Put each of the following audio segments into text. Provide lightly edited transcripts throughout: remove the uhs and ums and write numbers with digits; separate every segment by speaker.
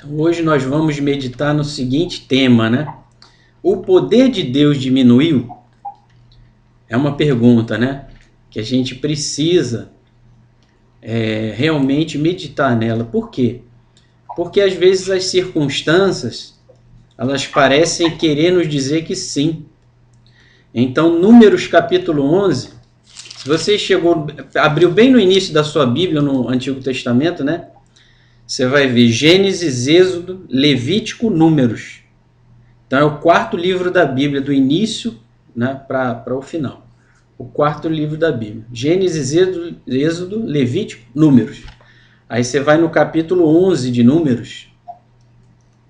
Speaker 1: Hoje nós vamos meditar no seguinte tema, né? O poder de Deus diminuiu? É uma pergunta, né? Que a gente precisa realmente meditar nela. Por quê? Porque às vezes as circunstâncias, elas parecem querer nos dizer que sim. Então, Números capítulo 11, se você abriu bem no início da sua Bíblia, no Antigo Testamento, né? Você vai ver Gênesis, Êxodo, Levítico, Números. Então é o quarto livro da Bíblia, do início, né, para o final. O quarto livro da Bíblia. Gênesis, Êxodo, Levítico, Números. Aí você vai no capítulo 11 de Números,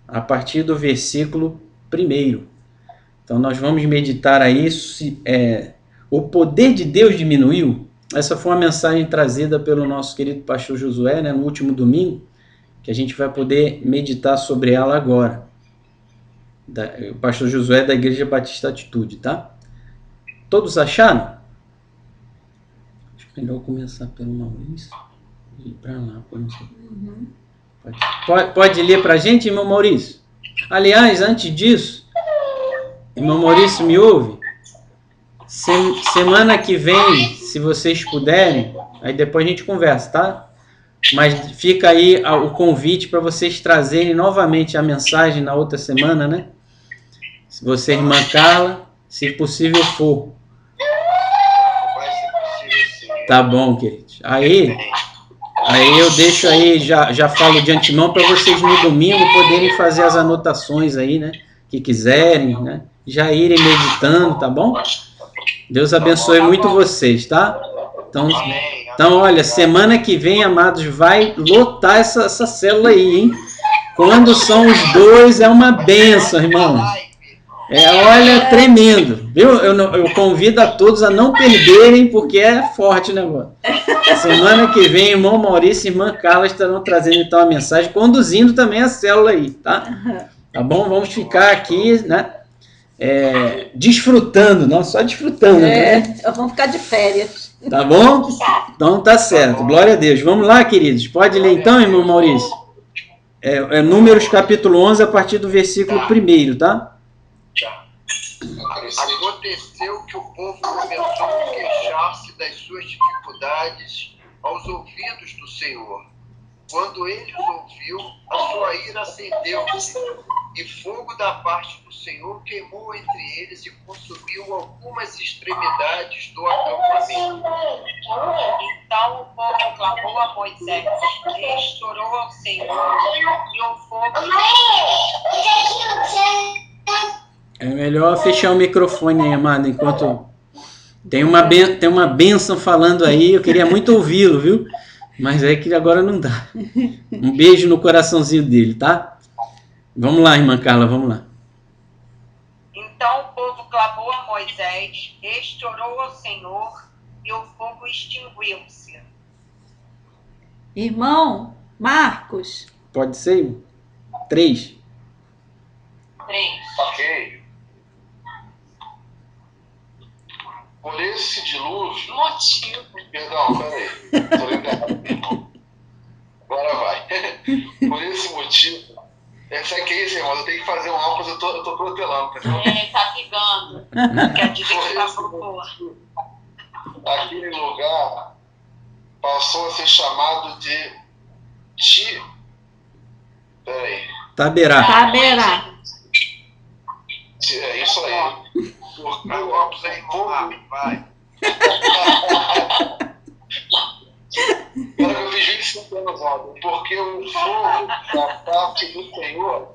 Speaker 1: a partir do versículo 1. Então nós vamos meditar aí o poder de Deus diminuiu. Essa foi uma mensagem trazida pelo nosso querido pastor Josué, né, no último domingo, que a gente vai poder meditar sobre ela agora. O pastor Josué da Igreja Batista Atitude, tá? Todos acharam? Acho melhor começar pelo Maurício e ir para lá. Pode ler para a gente, irmão Maurício? Aliás, antes disso, irmão Maurício, me ouve? Semana que vem, se vocês puderem, aí depois a gente conversa, tá? Mas fica aí o convite para vocês trazerem novamente a mensagem na outra semana, né? Se você, irmã Carla, se possível for.
Speaker 2: Vai ser possível sim.
Speaker 1: Tá bom, queridos. Aí eu deixo aí, já falo de antemão para vocês no domingo poderem fazer as anotações aí, né? Que quiserem, né? Já irem meditando, tá bom? Deus abençoe muito vocês, tá? Então, olha, semana que vem, amados, vai lotar essa célula aí, hein? Quando são os dois, é uma bênção, irmão. Olha, tremendo, viu? Eu convido a todos a não perderem, porque é forte o negócio. Semana que vem, irmão Maurício e irmã Carla estarão trazendo então a mensagem, conduzindo também a célula aí, tá? Tá bom? Vamos ficar aqui, né? Desfrutando, não só desfrutando, né?
Speaker 3: Vamos ficar de férias.
Speaker 1: Tá bom? Então tá certo, glória a Deus. Vamos lá, queridos. Pode ler então, irmão Maurício? Números capítulo 11, a partir do versículo 1, tá?
Speaker 2: Aconteceu que o povo começou a queixar-se das suas dificuldades aos ouvidos do Senhor. Quando ele os ouviu, a sua ira acendeu-se, e fogo da parte do Senhor queimou entre eles e consumiu algumas extremidades do acampamento.
Speaker 4: Então o povo clamou a Moisés, restaurou ao Senhor, e o fogo...
Speaker 1: É melhor fechar o microfone aí, amado, enquanto tem uma bênção falando aí, eu queria muito ouvi-lo, viu? Mas é que agora não dá. Um beijo no coraçãozinho dele, tá? Vamos lá, irmã Carla, vamos lá.
Speaker 4: Então o povo clamou a Moisés, restaurou ao Senhor, e o fogo extinguiu-se.
Speaker 3: Irmão Marcos.
Speaker 1: Pode ser? 3.
Speaker 2: Ok. Por esse dilúvio...
Speaker 4: Motivo.
Speaker 2: Perdão, peraí. Tô lendo errado. Agora vai. Por esse motivo... Sabe o que é isso, irmão? Eu tenho que fazer um álcool, eu tô protelando.
Speaker 4: Tá pegando. Quer dizer que tá por cor.
Speaker 2: Aquele lugar passou a ser chamado de... Peraí.
Speaker 1: Taberá.
Speaker 2: É isso aí. Porque o óculos aí, vai. Agora eu fiz 25 anos ontem. Porque o fogo da parte do Senhor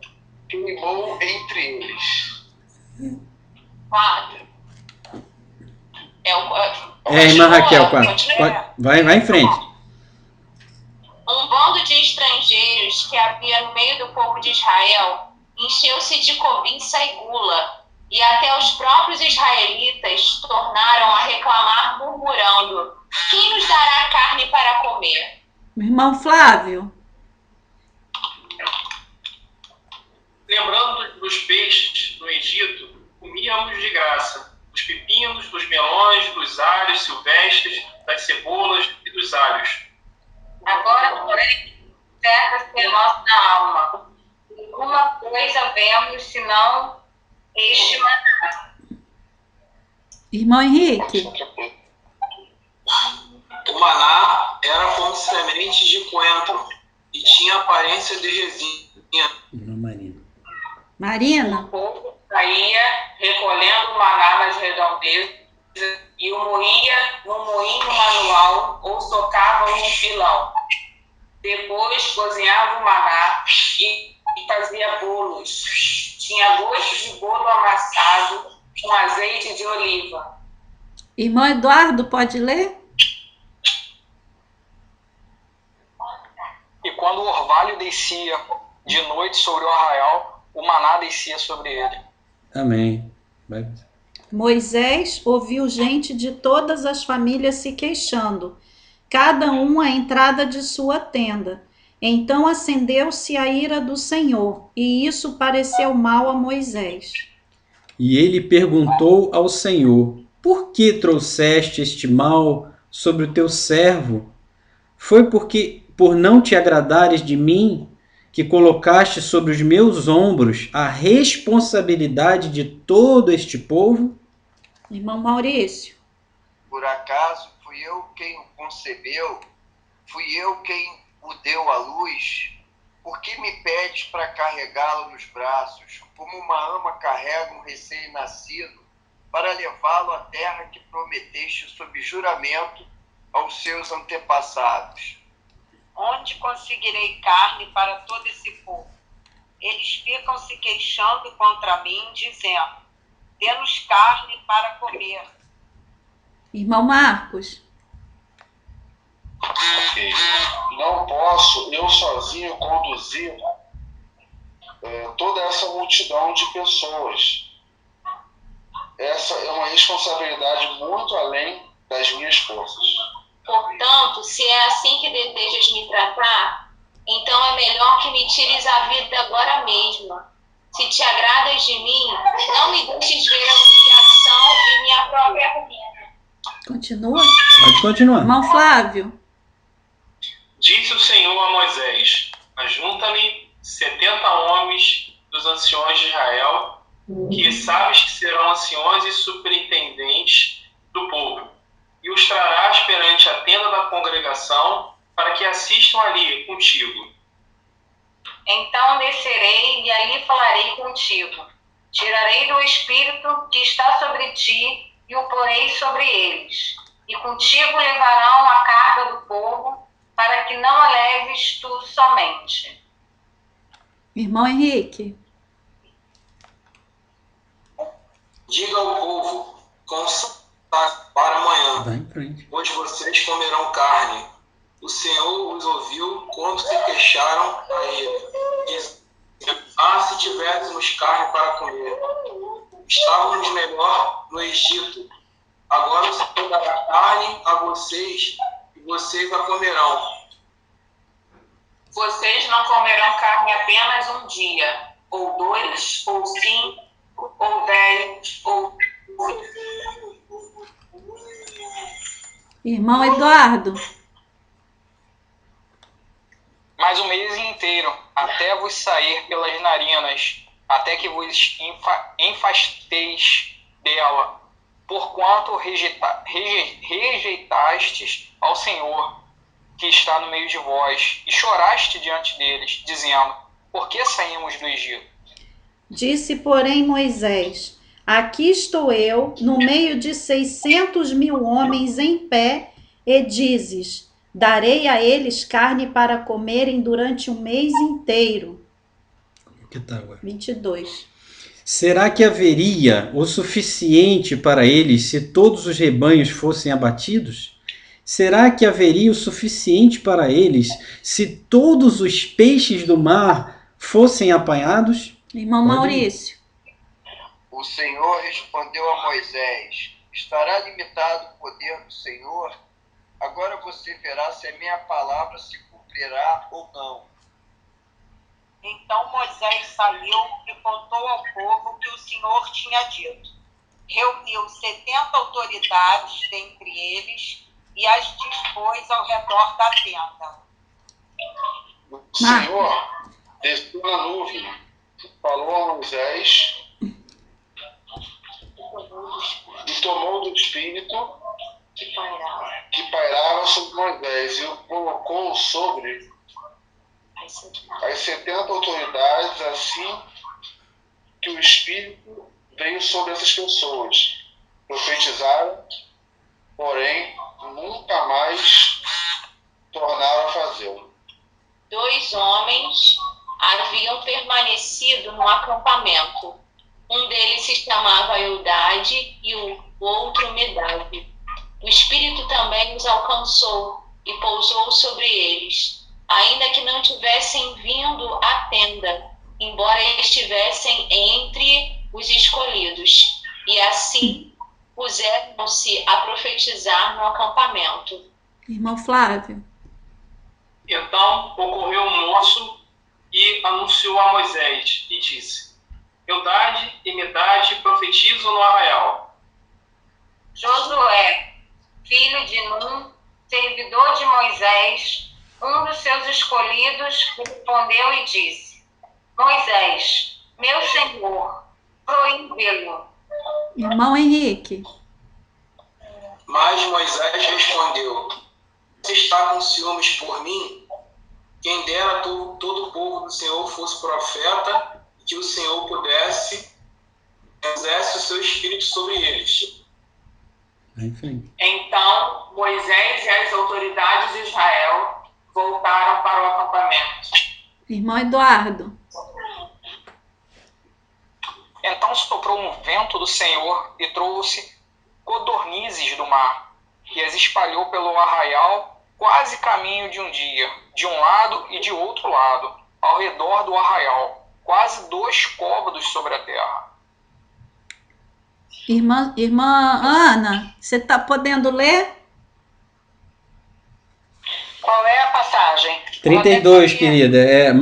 Speaker 2: queimou entre eles.
Speaker 4: 4.
Speaker 1: Irmã Raquel, 4. Vai em frente.
Speaker 4: Um bando de estrangeiros que havia no meio do povo de Israel encheu-se de cobiça e gula, e até os próprios israelitas tornaram a reclamar, murmurando: quem nos dará carne para comer?
Speaker 3: Irmão Flávio.
Speaker 5: Lembrando dos peixes no Egito, comíamos de graça dos pepinos, dos melões, dos alhos silvestres, das cebolas e dos alhos.
Speaker 4: Agora, porém, cerca-se a nossa alma, coisa vemos senão este maná?
Speaker 3: Irmão Henrique,
Speaker 6: O maná era como semente de coentro e tinha aparência de resina.
Speaker 1: Irmã Marina.
Speaker 3: Marina,
Speaker 4: O povo saía recolhendo o maná nas redondezas e o moía no moinho manual ou socava no pilão. Depois cozinhava o maná e fazia bolos. Tinha gosto de bolo amassado com azeite de oliva.
Speaker 3: irmão Eduardo, pode ler?
Speaker 6: E quando o orvalho descia de noite sobre o arraial, o maná descia sobre ele.
Speaker 1: Amém. Vai.
Speaker 3: Moisés ouviu gente de todas as famílias se queixando, cada um à entrada de sua tenda. Então acendeu-se a ira do Senhor, e isso pareceu mal a Moisés.
Speaker 1: E ele perguntou ao Senhor: Por que trouxeste este mal sobre o teu servo? Foi porque, por não te agradares de mim, que colocaste sobre os meus ombros a responsabilidade de todo este povo?
Speaker 3: Irmão Maurício,
Speaker 2: Por acaso fui eu quem o concebeu? Fui eu quem o deu à luz? Por que me pedes para carregá-lo nos braços, como uma ama carrega um recém-nascido, para levá-lo à terra que prometeste sob juramento aos seus antepassados?
Speaker 7: Onde conseguirei carne para todo esse povo? Eles ficam se queixando contra mim, dizendo: dê-nos carne para comer.
Speaker 3: irmão Marcos,
Speaker 8: Ok. Não posso eu sozinho conduzir toda essa multidão de pessoas. Essa é uma responsabilidade muito além das minhas forças.
Speaker 4: Portanto, se é assim que desejas me tratar, então é melhor que me tires a vida agora mesmo. Se te agradas de mim, não me deixes ver a humilhação de minha própria ruína.
Speaker 3: continua?
Speaker 1: Pode continuar.
Speaker 3: Irmão Flávio,
Speaker 5: Disse o Senhor a Moisés: Ajunta-me 70 homens dos anciões de Israel, que sabes que serão anciões e superintendentes do povo, e os trarás perante a tenda da congregação, para que assistam ali contigo.
Speaker 7: Então descerei e ali falarei contigo. Tirarei do espírito que está sobre ti e o porei sobre eles. E contigo levarão a carga do povo, para que não a leves tu somente.
Speaker 3: irmão Henrique,
Speaker 6: Diga ao povo, consagrem para amanhã,
Speaker 1: Vai em frente.
Speaker 6: pois vocês comerão carne. O Senhor os ouviu quando se queixaram a ele. Dizendo: se tivéssemos carne para comer, estávamos melhor no Egito. Agora o Senhor dará carne a vocês e vocês a comerão.
Speaker 4: Vocês não comerão carne apenas um dia, ou 2, ou 5, ou 10, ou 8.
Speaker 3: irmão Eduardo,
Speaker 6: Mas o mês inteiro, até vos sair pelas narinas, até que vos enfasteis dela, porquanto rejeitastes ao Senhor, que está no meio de vós, e choraste diante deles, dizendo: por que saímos do Egito?
Speaker 3: disse, porém, Moisés: Aqui estou eu, no meio de 600.000 homens em pé, e dizes: Darei a eles carne para comerem durante um mês inteiro.
Speaker 1: Que tá agora?
Speaker 3: 22.
Speaker 1: Será que haveria o suficiente para eles se todos os rebanhos fossem abatidos? Será que haveria o suficiente para eles se todos os peixes do mar fossem apanhados?
Speaker 3: Irmão
Speaker 1: Pode ir.
Speaker 3: Maurício,
Speaker 2: O Senhor respondeu a Moisés: Estará limitado o poder do Senhor? Agora você verá se a minha palavra se cumprirá ou não.
Speaker 7: Então Moisés saiu e contou ao povo o que o Senhor tinha dito. Reuniu 70 autoridades dentre eles e as dispôs ao redor da tenda.
Speaker 8: O Senhor desceu na nuvem falou a Moisés e tomou do Espírito que pairava sobre Moisés e o colocou sobre as 70 autoridades, assim que o Espírito veio sobre essas pessoas. Profetizaram, porém, nunca mais tornaram a fazê-lo.
Speaker 4: 2 homens haviam permanecido no acampamento. Um deles se chamava Eudade e o outro Medade. O Espírito também os alcançou e pousou sobre eles, ainda que não tivessem vindo à tenda, embora estivessem entre os escolhidos. E assim puseram-se a profetizar no acampamento.
Speaker 3: Irmão Flávio.
Speaker 5: Então ocorreu um moço e anunciou a Moisés e disse: Eudade e Medade profetizam no arraial.
Speaker 7: Josué, filho de Num, servidor de Moisés, um dos seus escolhidos, respondeu e disse: Moisés, meu senhor, proíbe-lo.
Speaker 3: Irmão Henrique.
Speaker 6: Mas Moisés respondeu: Você está com ciúmes por mim? Quem dera todo o povo do Senhor fosse profeta, e que o Senhor pusesse o seu espírito sobre eles.
Speaker 5: Então Moisés e as autoridades de Israel voltaram para o acampamento.
Speaker 3: Irmão Eduardo.
Speaker 9: Então soprou um vento do Senhor e trouxe codornizes do mar, e as espalhou pelo arraial, quase caminho de um dia, de um lado e de outro lado, ao redor do arraial, quase 2 côvados sobre a terra.
Speaker 3: Irmã Ana, você está podendo ler?
Speaker 7: Qual é a passagem?
Speaker 1: 32, querida.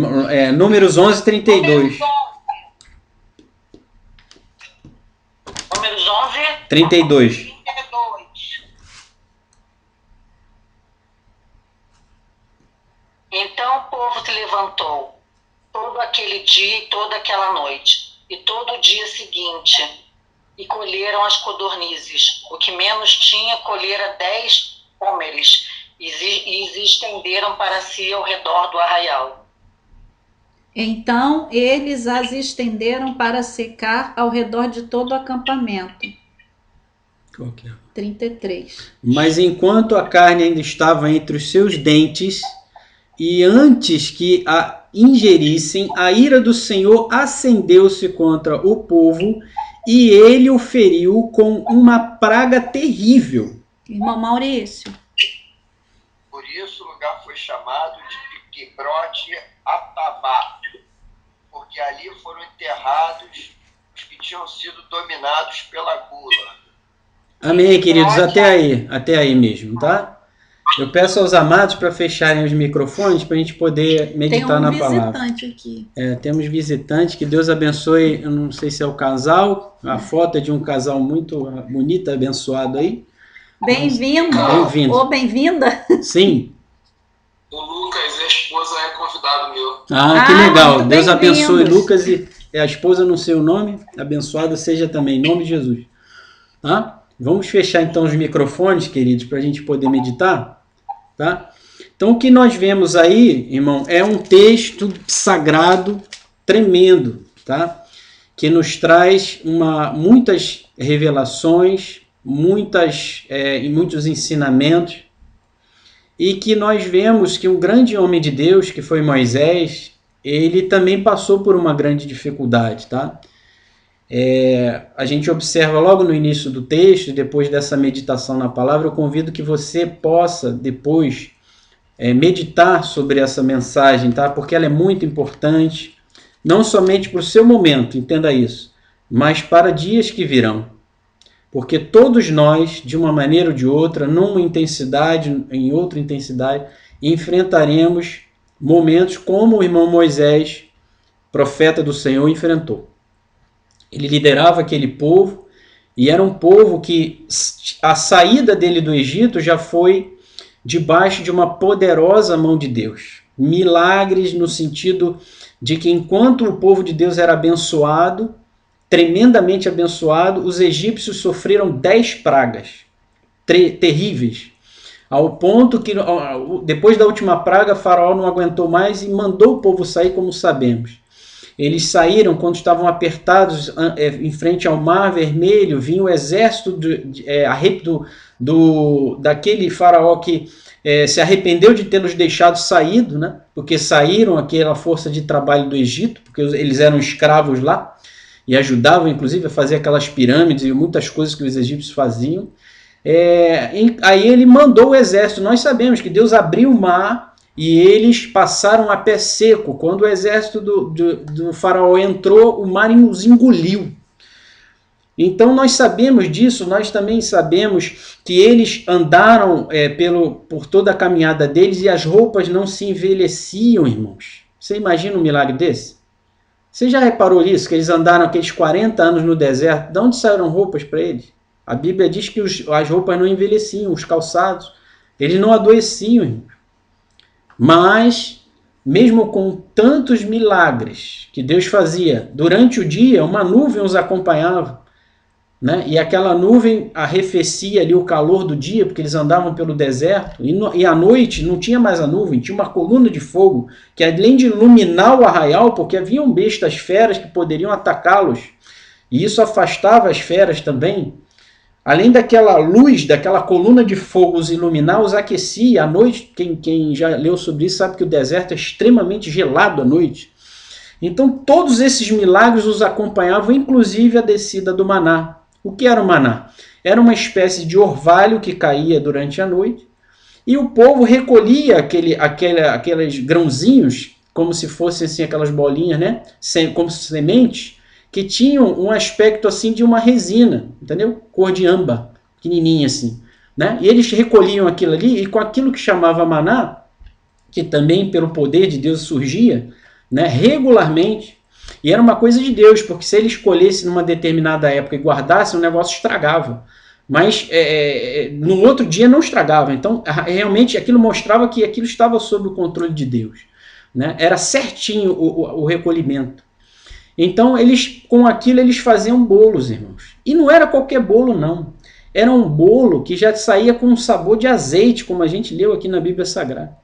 Speaker 1: Números 11, 32.
Speaker 7: Números 11,
Speaker 1: 32.
Speaker 7: 32. Então o povo se levantou, todo aquele dia e toda aquela noite, e todo o dia seguinte, e colheram as codornizes. O que menos tinha, colhera 10 hómeres, e se estenderam para si ao redor do arraial.
Speaker 3: Então eles as estenderam para secar ao redor de todo o acampamento. 33.
Speaker 1: Mas enquanto a carne ainda estava entre os seus dentes, e antes que a ingerissem, a ira do Senhor acendeu-se contra o povo, e ele o feriu com uma praga terrível.
Speaker 3: Irmão Maurício.
Speaker 2: Por isso o lugar foi chamado de Quibrote Atavá, porque ali foram enterrados os que tinham sido dominados pela gula.
Speaker 1: Amém, queridos, até aí mesmo, tá? Eu peço aos amados para fecharem os microfones para a gente poder meditar na palavra.
Speaker 3: Tem um visitante aqui.
Speaker 1: Temos visitante, que Deus abençoe, eu não sei se é o casal, a foto é de um casal muito bonito, abençoado aí.
Speaker 3: Bem-vindo.
Speaker 1: Bem-vindo.
Speaker 3: Ou bem-vinda.
Speaker 1: Sim.
Speaker 6: O Lucas e a esposa é convidado meu.
Speaker 1: Que legal.
Speaker 3: muito
Speaker 1: Deus abençoe
Speaker 3: bem-vindos.
Speaker 1: Lucas e a esposa no seu nome, abençoada seja também, em nome de Jesus. Tá? Vamos fechar então os microfones, queridos, para a gente poder meditar. Tá? Então o que nós vemos aí, irmão, é um texto sagrado tremendo, tá? Que nos traz muitas revelações, e muitos ensinamentos, e que nós vemos que um grande homem de Deus, que foi Moisés, ele também passou por uma grande dificuldade, tá? A gente observa logo no início do texto, depois dessa meditação na palavra, eu convido que você possa depois meditar sobre essa mensagem, tá? Porque ela é muito importante, não somente para o seu momento, entenda isso, mas para dias que virão. Porque todos nós, de uma maneira ou de outra, numa intensidade, em outra intensidade, enfrentaremos momentos como o irmão Moisés, profeta do Senhor, enfrentou. Ele liderava aquele povo, e era um povo que a saída dele do Egito já foi debaixo de uma poderosa mão de Deus. Milagres no sentido de que enquanto o povo de Deus era abençoado, tremendamente abençoado, os egípcios sofreram 10 pragas terríveis, ao ponto que depois da última praga, Faraó não aguentou mais e mandou o povo sair, como sabemos. Eles saíram quando estavam apertados em frente ao Mar Vermelho, vinha o exército daquele faraó que se arrependeu de tê-los deixado saído, né? Porque saíram aquela força de trabalho do Egito, porque eles eram escravos lá, e ajudavam inclusive a fazer aquelas pirâmides e muitas coisas que os egípcios faziam. Aí ele mandou o exército. Nós sabemos que Deus abriu o mar e eles passaram a pé seco. Quando o exército do faraó entrou, o mar os engoliu. Então nós sabemos disso, nós também sabemos que eles andaram por toda a caminhada deles e as roupas não se envelheciam, irmãos. Você imagina um milagre desse? Você já reparou isso? Que eles andaram aqueles 40 anos no deserto, de onde saíram roupas para eles? A Bíblia diz que as roupas não envelheciam, os calçados, eles não adoeciam, irmãos. Mas, mesmo com tantos milagres que Deus fazia, durante o dia, uma nuvem os acompanhava, né? E aquela nuvem arrefecia ali o calor do dia, porque eles andavam pelo deserto, e à noite não tinha mais a nuvem, tinha uma coluna de fogo, que além de iluminar o arraial, porque haviam bestas feras que poderiam atacá-los, e isso afastava as feras também. Além daquela luz, daquela coluna de fogo os iluminar, os aquecia. À noite, quem já leu sobre isso sabe que o deserto é extremamente gelado à noite. Então todos esses milagres os acompanhavam, inclusive a descida do maná. O que era o maná? Era uma espécie de orvalho que caía durante a noite, e o povo recolhia aqueles grãozinhos, como se fossem assim, aquelas bolinhas, né? Como sementes, que tinham um aspecto assim de uma resina, entendeu? Cor de âmbar, pequenininha assim, né? E eles recolhiam aquilo ali, e com aquilo que chamava maná, que também pelo poder de Deus surgia, né, regularmente, e era uma coisa de Deus, porque se ele escolhesse numa determinada época e guardasse, o negócio estragava. Mas no outro dia não estragava. Então, realmente, aquilo mostrava que aquilo estava sob o controle de Deus, né? Era certinho o recolhimento. Então, com aquilo, eles faziam bolos, irmãos. E não era qualquer bolo, não. Era um bolo que já saía com um sabor de azeite, como a gente leu aqui na Bíblia Sagrada.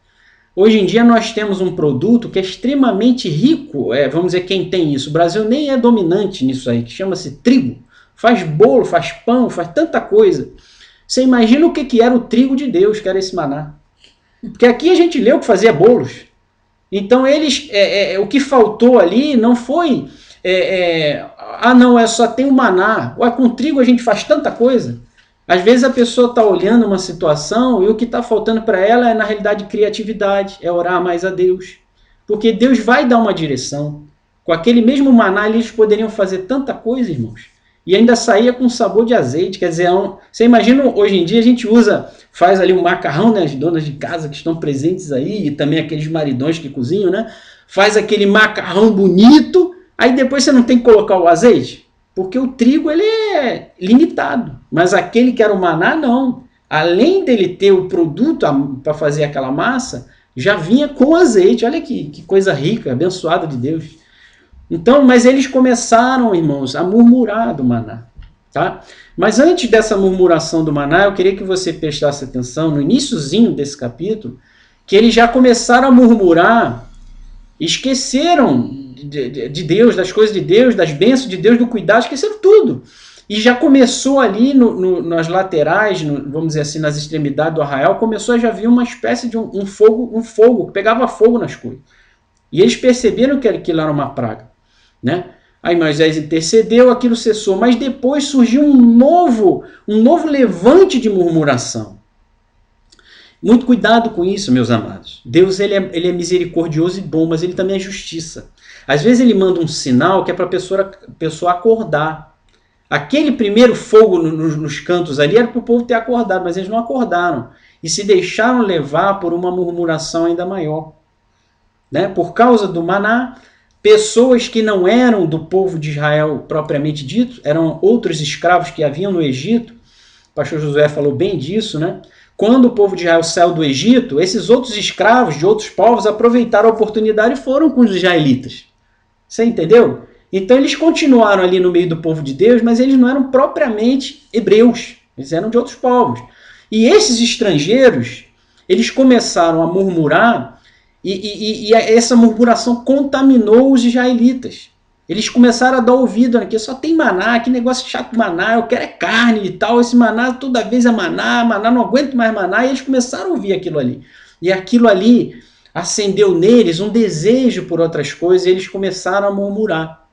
Speaker 1: Hoje em dia nós temos um produto que é extremamente rico, vamos dizer, quem tem isso, o Brasil nem é dominante nisso aí, que chama-se trigo. Faz bolo, faz pão, faz tanta coisa. Você imagina o que era o trigo de Deus, que era esse maná. Porque aqui a gente leu que fazia bolos. Então o que faltou ali não foi, só tem o maná. Com trigo a gente faz tanta coisa. Às vezes a pessoa está olhando uma situação e o que está faltando para ela é, na realidade, criatividade, é orar mais a Deus. Porque Deus vai dar uma direção. Com aquele mesmo maná, eles poderiam fazer tanta coisa, irmãos. E ainda saía com sabor de azeite. Quer dizer, você imagina, hoje em dia a gente faz ali um macarrão, né? As donas de casa que estão presentes aí, e também aqueles maridões que cozinham, né? Faz aquele macarrão bonito, aí depois você não tem que colocar o azeite. Porque o trigo ele é limitado, mas aquele que era o maná não. Além dele ter o produto para fazer aquela massa, já vinha com azeite. Olha que coisa rica, abençoada de Deus. Então, mas eles começaram, irmãos, a murmurar do maná. Tá? Mas antes dessa murmuração do maná, eu queria que você prestasse atenção no iniciozinho desse capítulo, que eles já começaram a murmurar, esqueceram de Deus, das coisas de Deus, das bênçãos de Deus, do cuidado, esqueceram tudo. E já começou ali nas laterais, vamos dizer assim, nas extremidades do arraial, começou a já vir uma espécie de um fogo, que pegava fogo nas coisas. E eles perceberam que aquilo era uma praga, né? Aí Moisés intercedeu, aquilo cessou, mas depois surgiu um novo levante de murmuração. Muito cuidado com isso, meus amados. Deus ele é misericordioso e bom, mas ele também é justiça. Às vezes ele manda um sinal que é para a pessoa acordar. Aquele primeiro fogo nos cantos ali era para o povo ter acordado, mas eles não acordaram. E se deixaram levar por uma murmuração ainda maior. Né? Por causa do maná, pessoas que não eram do povo de Israel propriamente dito, eram outros escravos que haviam no Egito. O pastor Josué falou bem disso, né? Quando o povo de Israel saiu do Egito, esses outros escravos de outros povos aproveitaram a oportunidade e foram com os israelitas. Você entendeu? Então eles continuaram ali no meio do povo de Deus, mas eles não eram propriamente hebreus, eles eram de outros povos. E esses estrangeiros, eles começaram a murmurar, e essa murmuração contaminou os israelitas. Eles começaram a dar ouvido aqui, só tem maná, que negócio chato maná, eu quero é carne e tal, esse maná toda vez é maná, não aguento mais maná, e eles começaram a ouvir aquilo ali. E aquilo ali acendeu neles um desejo por outras coisas, e eles começaram a murmurar.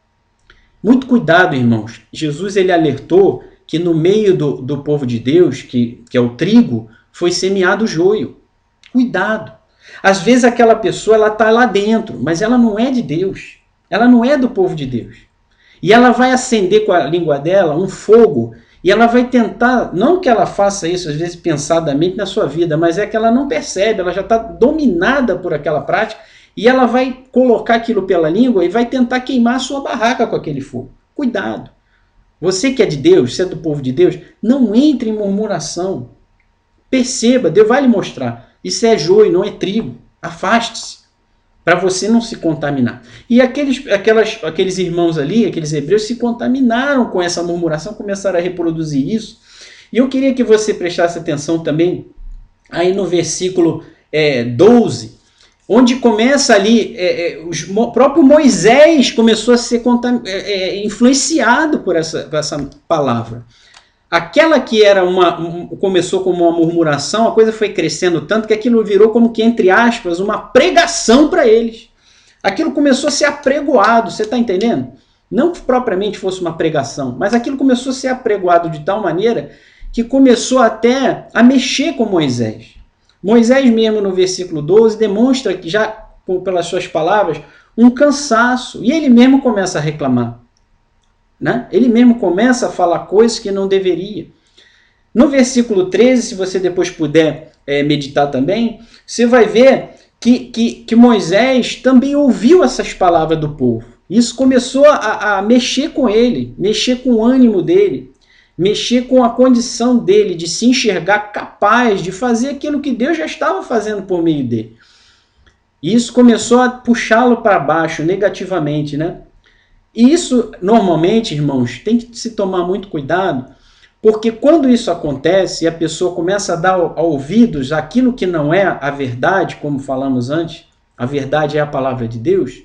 Speaker 1: Muito cuidado, irmãos. Jesus ele alertou que no meio do povo de Deus, que é o trigo, foi semeado o joio. Cuidado. Às vezes aquela pessoa ela está lá dentro, mas ela não é de Deus. Ela não é do povo de Deus. E ela vai acender com a língua dela um fogo, e ela vai tentar, não que ela faça isso às vezes pensadamente na sua vida, mas é que ela não percebe, ela já está dominada por aquela prática, e ela vai colocar aquilo pela língua e vai tentar queimar a sua barraca com aquele fogo. Cuidado. Você que é de Deus, você é do povo de Deus, não entre em murmuração. Perceba, Deus vai lhe mostrar. Isso é joio, não é trigo. Afaste-se, para você não se contaminar. E aqueles irmãos ali, aqueles hebreus, se contaminaram com essa murmuração, começaram a reproduzir isso. E eu queria que você prestasse atenção também aí no versículo 12, onde começa ali, o próprio Moisés começou a ser influenciado por essa palavra. Aquela que era começou como uma murmuração, a coisa foi crescendo tanto que aquilo virou como que, entre aspas, uma pregação para eles. Aquilo começou a ser apregoado, você está entendendo? Não que propriamente fosse uma pregação, mas aquilo começou a ser apregoado de tal maneira que começou até a mexer com Moisés. Moisés mesmo no versículo 12 demonstra que já, pelas suas palavras, um cansaço, e ele mesmo começa a reclamar. Né? Ele mesmo começa a falar coisas que não deveria. No versículo 13, se você depois puder meditar também, você vai ver que Moisés também ouviu essas palavras do povo. Isso começou a mexer com ele, mexer com o ânimo dele, mexer com a condição dele de se enxergar capaz de fazer aquilo que Deus já estava fazendo por meio dele. E isso começou a puxá-lo para baixo negativamente, né? E isso, normalmente, irmãos, tem que se tomar muito cuidado, porque quando isso acontece e a pessoa começa a dar ouvidos àquilo que não é a verdade, como falamos antes, a verdade é a palavra de Deus,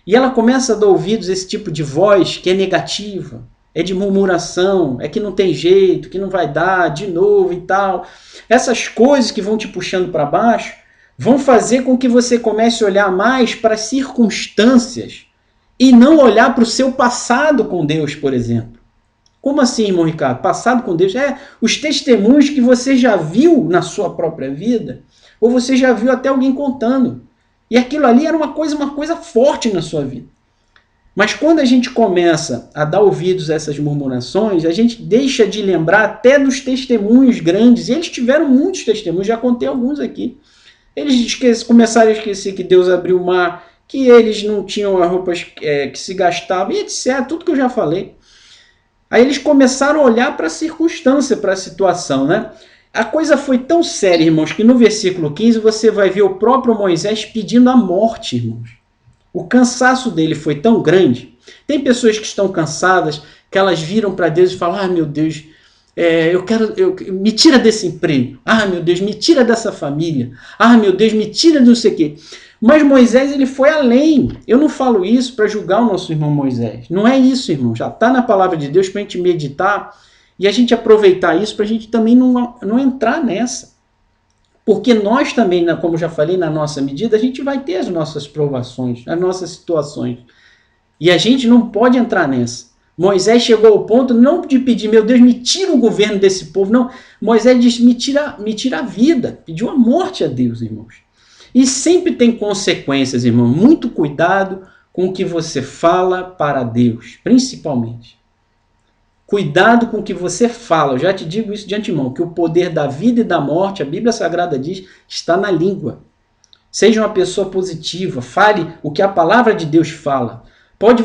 Speaker 1: e ela começa a dar ouvidos a esse tipo de voz que é negativa, é de murmuração, é que não tem jeito, que não vai dar, de novo e tal. Essas coisas que vão te puxando para baixo vão fazer com que você comece a olhar mais para as circunstâncias e não olhar para o seu passado com Deus, por exemplo. Como assim, irmão Ricardo? Passado com Deus? Os testemunhos que você já viu na sua própria vida, ou você já viu até alguém contando. E aquilo ali era uma coisa forte na sua vida. Mas quando a gente começa a dar ouvidos a essas murmurações, a gente deixa de lembrar até dos testemunhos grandes. E eles tiveram muitos testemunhos, já contei alguns aqui. Eles começaram a esquecer que Deus abriu o mar, que eles não tinham as roupas que se gastavam, e etc. Tudo que eu já falei. Aí eles começaram a olhar para a circunstância, para a situação, né? A coisa foi tão séria, irmãos, que no versículo 15 você vai ver o próprio Moisés pedindo a morte, irmãos. O cansaço dele foi tão grande. Tem pessoas que estão cansadas, que elas viram para Deus e falam: meu Deus, me tira desse emprego. Meu Deus, me tira dessa família. Meu Deus, me tira de não sei o quê. Mas Moisés, ele foi além. Eu não falo isso para julgar o nosso irmão Moisés. Não é isso, irmão. Já está na palavra de Deus para a gente meditar e a gente aproveitar isso para a gente também não entrar nessa. Porque nós também, como já falei, na nossa medida, a gente vai ter as nossas provações, as nossas situações. E a gente não pode entrar nessa. Moisés chegou ao ponto não de pedir: meu Deus, me tira o governo desse povo. Não, Moisés disse: me tira a vida. Pediu a morte a Deus, irmãos. E sempre tem consequências, irmão. Muito cuidado com o que você fala para Deus, principalmente. Cuidado com o que você fala. Eu já te digo isso de antemão, que o poder da vida e da morte, a Bíblia Sagrada diz, está na língua. Seja uma pessoa positiva, fale o que a palavra de Deus fala. Pode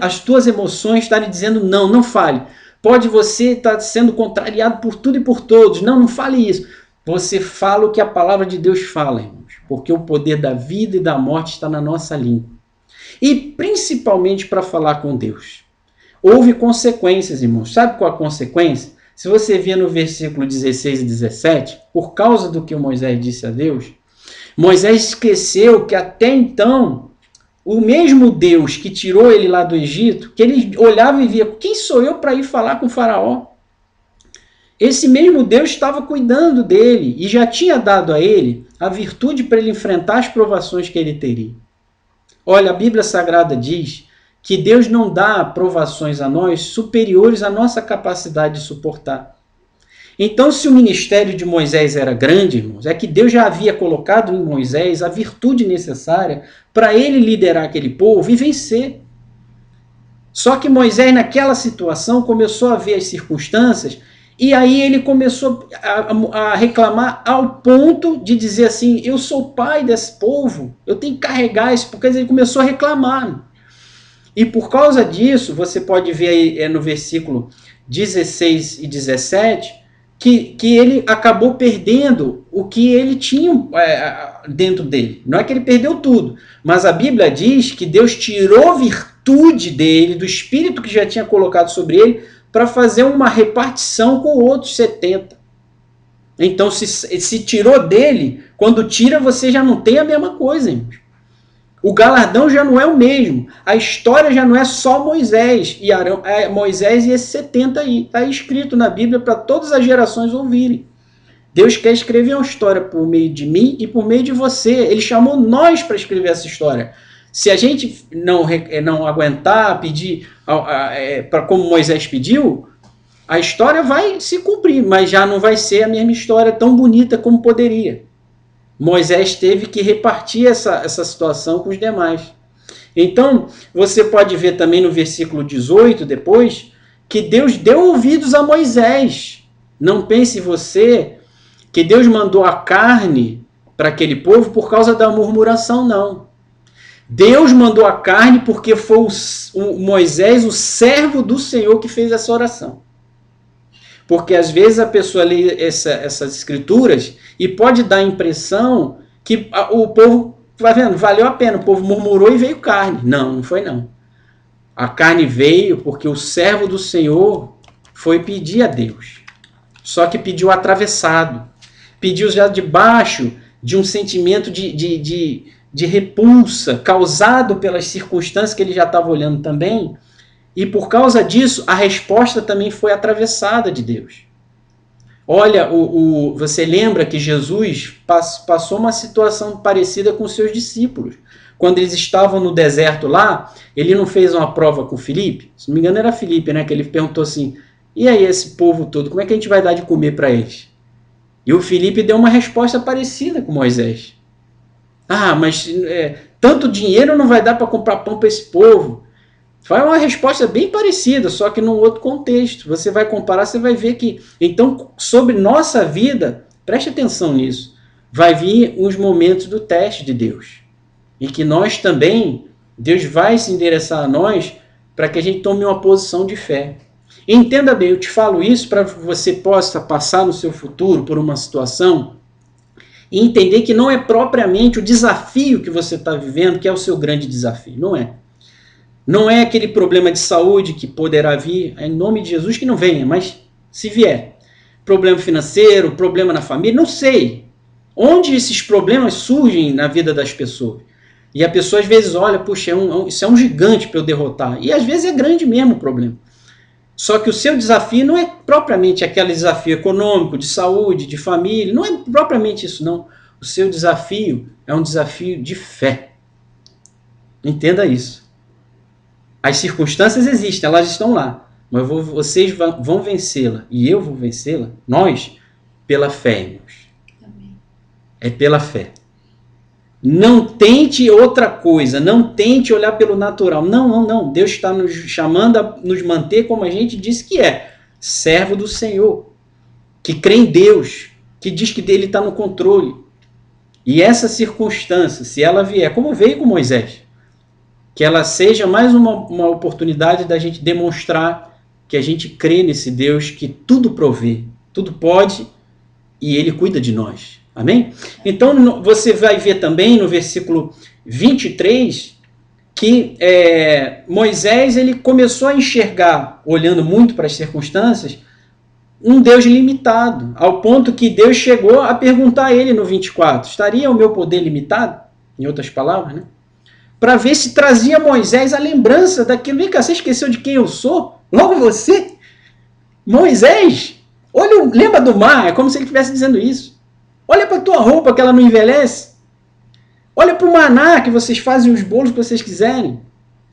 Speaker 1: as tuas emoções estarem dizendo não fale. Pode você estar sendo contrariado por tudo e por todos. Não fale isso. Você fala o que a palavra de Deus fala, irmãos, porque o poder da vida e da morte está na nossa língua. e principalmente para falar com Deus. Houve consequências, irmãos. Sabe qual a consequência? Se você vê no versículo 16 e 17, por causa do que Moisés disse a Deus, Moisés esqueceu que até então, o mesmo Deus que tirou ele lá do Egito, que ele olhava e via, quem sou eu para ir falar com o faraó? Esse mesmo Deus estava cuidando dele e já tinha dado a ele a virtude para ele enfrentar as provações que ele teria. Olha, a Bíblia Sagrada diz que Deus não dá provações a nós superiores à nossa capacidade de suportar. Então, se o ministério de Moisés era grande, irmãos, é que Deus já havia colocado em Moisés a virtude necessária para ele liderar aquele povo e vencer. Só que Moisés, naquela situação, começou a ver as circunstâncias e aí ele começou a reclamar ao ponto de dizer assim, eu sou pai desse povo, eu tenho que carregar isso, porque ele começou a reclamar. E por causa disso, você pode ver aí no versículo 16 e 17, que ele acabou perdendo o que ele tinha dentro dele. Não é que ele perdeu tudo, mas a Bíblia diz que Deus tirou virtude dele, do Espírito que já tinha colocado sobre ele, para fazer uma repartição com outros 70. Então, se tirou dele, quando tira, você já não tem a mesma coisa, irmãos. O galardão já não é o mesmo. A história já não é só Moisés e Arão, Moisés e esses 70 aí. Está escrito na Bíblia para todas as gerações ouvirem. Deus quer escrever uma história por meio de mim e por meio de você. Ele chamou nós para escrever essa história. Se a gente não aguentar, pedir como Moisés pediu, a história vai se cumprir, mas já não vai ser a mesma história tão bonita como poderia. Moisés teve que repartir essa situação com os demais. Então, você pode ver também no versículo 18, depois, que Deus deu ouvidos a Moisés. Não pense você que Deus mandou a carne para aquele povo por causa da murmuração, não. Deus mandou a carne porque foi o Moisés, o servo do Senhor, que fez essa oração. Porque às vezes a pessoa lê essas escrituras e pode dar a impressão que o povo, vai vendo, valeu a pena, o povo murmurou e veio carne. Não, não foi não. A carne veio porque o servo do Senhor foi pedir a Deus. Só que pediu atravessado. Pediu já debaixo de um sentimento de repulsa causado pelas circunstâncias que ele já estava olhando também. E por causa disso, a resposta também foi atravessada de Deus. Olha, você lembra que Jesus passou uma situação parecida com os seus discípulos. Quando eles estavam no deserto lá, ele não fez uma prova com Filipe? Se não me engano era Filipe, né? Que ele perguntou assim, e aí esse povo todo, como é que a gente vai dar de comer para eles? E o Filipe deu uma resposta parecida com Moisés. Ah, mas tanto dinheiro não vai dar para comprar pão para esse povo. Foi uma resposta bem parecida, só que num outro contexto. Você vai comparar, você vai ver que... Então, sobre nossa vida, preste atenção nisso, vai vir os momentos do teste de Deus. E que nós também, Deus vai se endereçar a nós para que a gente tome uma posição de fé. Entenda bem, eu te falo isso para que você possa passar no seu futuro por uma situação e entender que não é propriamente o desafio que você está vivendo que é o seu grande desafio. Não é. Não é aquele problema de saúde que poderá vir, em nome de Jesus que não venha, mas se vier. Problema financeiro, problema na família, não sei. Onde esses problemas surgem na vida das pessoas? E a pessoa às vezes olha, puxa, isso é um gigante para eu derrotar. E às vezes é grande mesmo o problema. Só que o seu desafio não é propriamente aquele desafio econômico, de saúde, de família, não é propriamente isso não. O seu desafio é um desafio de fé. Entenda isso. As circunstâncias existem, elas estão lá, mas vocês vão vencê-la e eu vou vencê-la, nós, pela fé, irmãos. Amém. É pela fé. Não tente outra coisa, não tente olhar pelo natural. Não. Deus está nos chamando a nos manter como a gente disse que é, servo do Senhor, que crê em Deus, que diz que Ele está no controle. E essa circunstância, se ela vier, como veio com Moisés, que ela seja mais uma oportunidade da gente demonstrar que a gente crê nesse Deus que tudo provê, tudo pode e Ele cuida de nós. Amém? Então você vai ver também no versículo 23 que Moisés ele começou a enxergar, olhando muito para as circunstâncias, um Deus limitado, ao ponto que Deus chegou a perguntar a ele no 24, estaria o meu poder limitado? Em outras palavras, né? Para ver se trazia Moisés a lembrança daquilo. Vem cá, você esqueceu de quem eu sou? Logo você? Moisés? Olha, lembra do mar? É como se ele estivesse dizendo isso. Olha para a tua roupa que ela não envelhece. Olha para o maná que vocês fazem os bolos que vocês quiserem.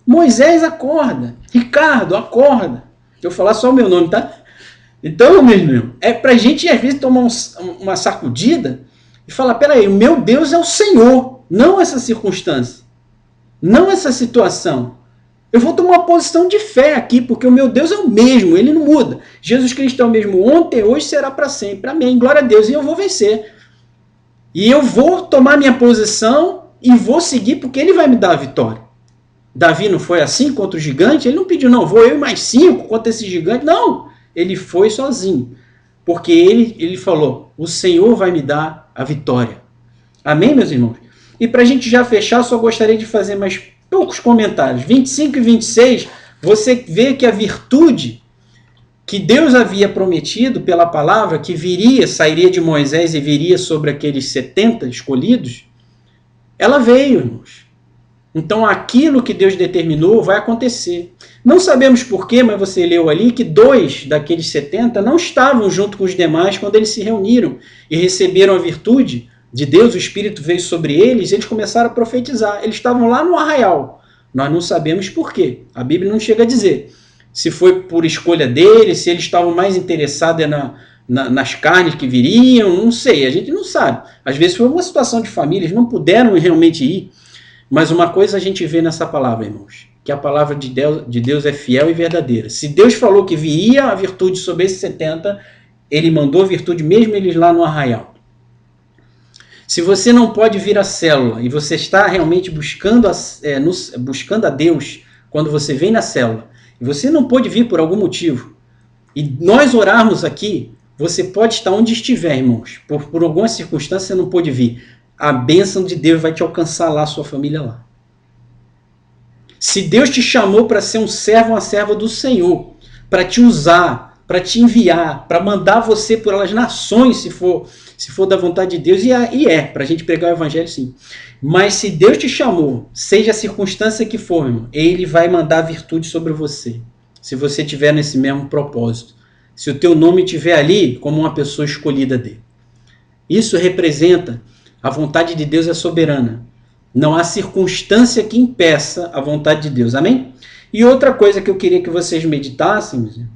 Speaker 1: Moisés, acorda. Ricardo, acorda. Eu vou falar só o meu nome, tá? Então, meu irmão, é para a gente às vezes tomar uma sacudida e falar, peraí, o meu Deus é o Senhor, não essa circunstância, não essa situação. Eu vou tomar uma posição de fé aqui, porque o meu Deus é o mesmo, ele não muda. Jesus Cristo é o mesmo ontem, hoje, será para sempre. Amém, glória a Deus, e eu vou vencer. E eu vou tomar minha posição e vou seguir, porque ele vai me dar a vitória. Davi não foi assim contra o gigante? Ele não pediu, não, vou eu e mais 5 contra esse gigante. Não, ele foi sozinho. Porque ele falou, o Senhor vai me dar a vitória. Amém, meus irmãos? E para a gente já fechar, só gostaria de fazer mais poucos comentários. 25 e 26, você vê que a virtude que Deus havia prometido pela palavra, que viria, sairia de Moisés e viria sobre aqueles 70 escolhidos, ela veio, irmãos. Então aquilo que Deus determinou vai acontecer. Não sabemos porquê, mas você leu ali que 2 daqueles 70 não estavam junto com os demais quando eles se reuniram e receberam a virtude de Deus, o Espírito veio sobre eles, eles começaram a profetizar. Eles estavam lá no arraial. Nós não sabemos porquê. A Bíblia não chega a dizer se foi por escolha deles, se eles estavam mais interessados nas carnes que viriam, não sei, a gente não sabe. Às vezes foi uma situação de família, eles não puderam realmente ir. Mas uma coisa a gente vê nessa palavra, irmãos, que a palavra de Deus é fiel e verdadeira. Se Deus falou que viria a virtude sobre esses 70, ele mandou a virtude mesmo eles lá no arraial. Se você não pode vir à célula e você está realmente buscando a Deus quando você vem na célula, e você não pode vir por algum motivo, e nós orarmos aqui, você pode estar onde estiver, irmãos. Por alguma circunstância você não pode vir. A bênção de Deus vai te alcançar lá, sua família lá. Se Deus te chamou para ser um servo, uma serva do Senhor, para te usar, para te enviar, para mandar você por elas nações, se for da vontade de Deus, e para a gente pregar o evangelho, sim. Mas se Deus te chamou, seja a circunstância que for, irmão, ele vai mandar virtude sobre você, se você estiver nesse mesmo propósito. Se o teu nome estiver ali como uma pessoa escolhida dele. Isso representa a vontade de Deus é soberana. Não há circunstância que impeça a vontade de Deus. Amém? E outra coisa que eu queria que vocês meditassem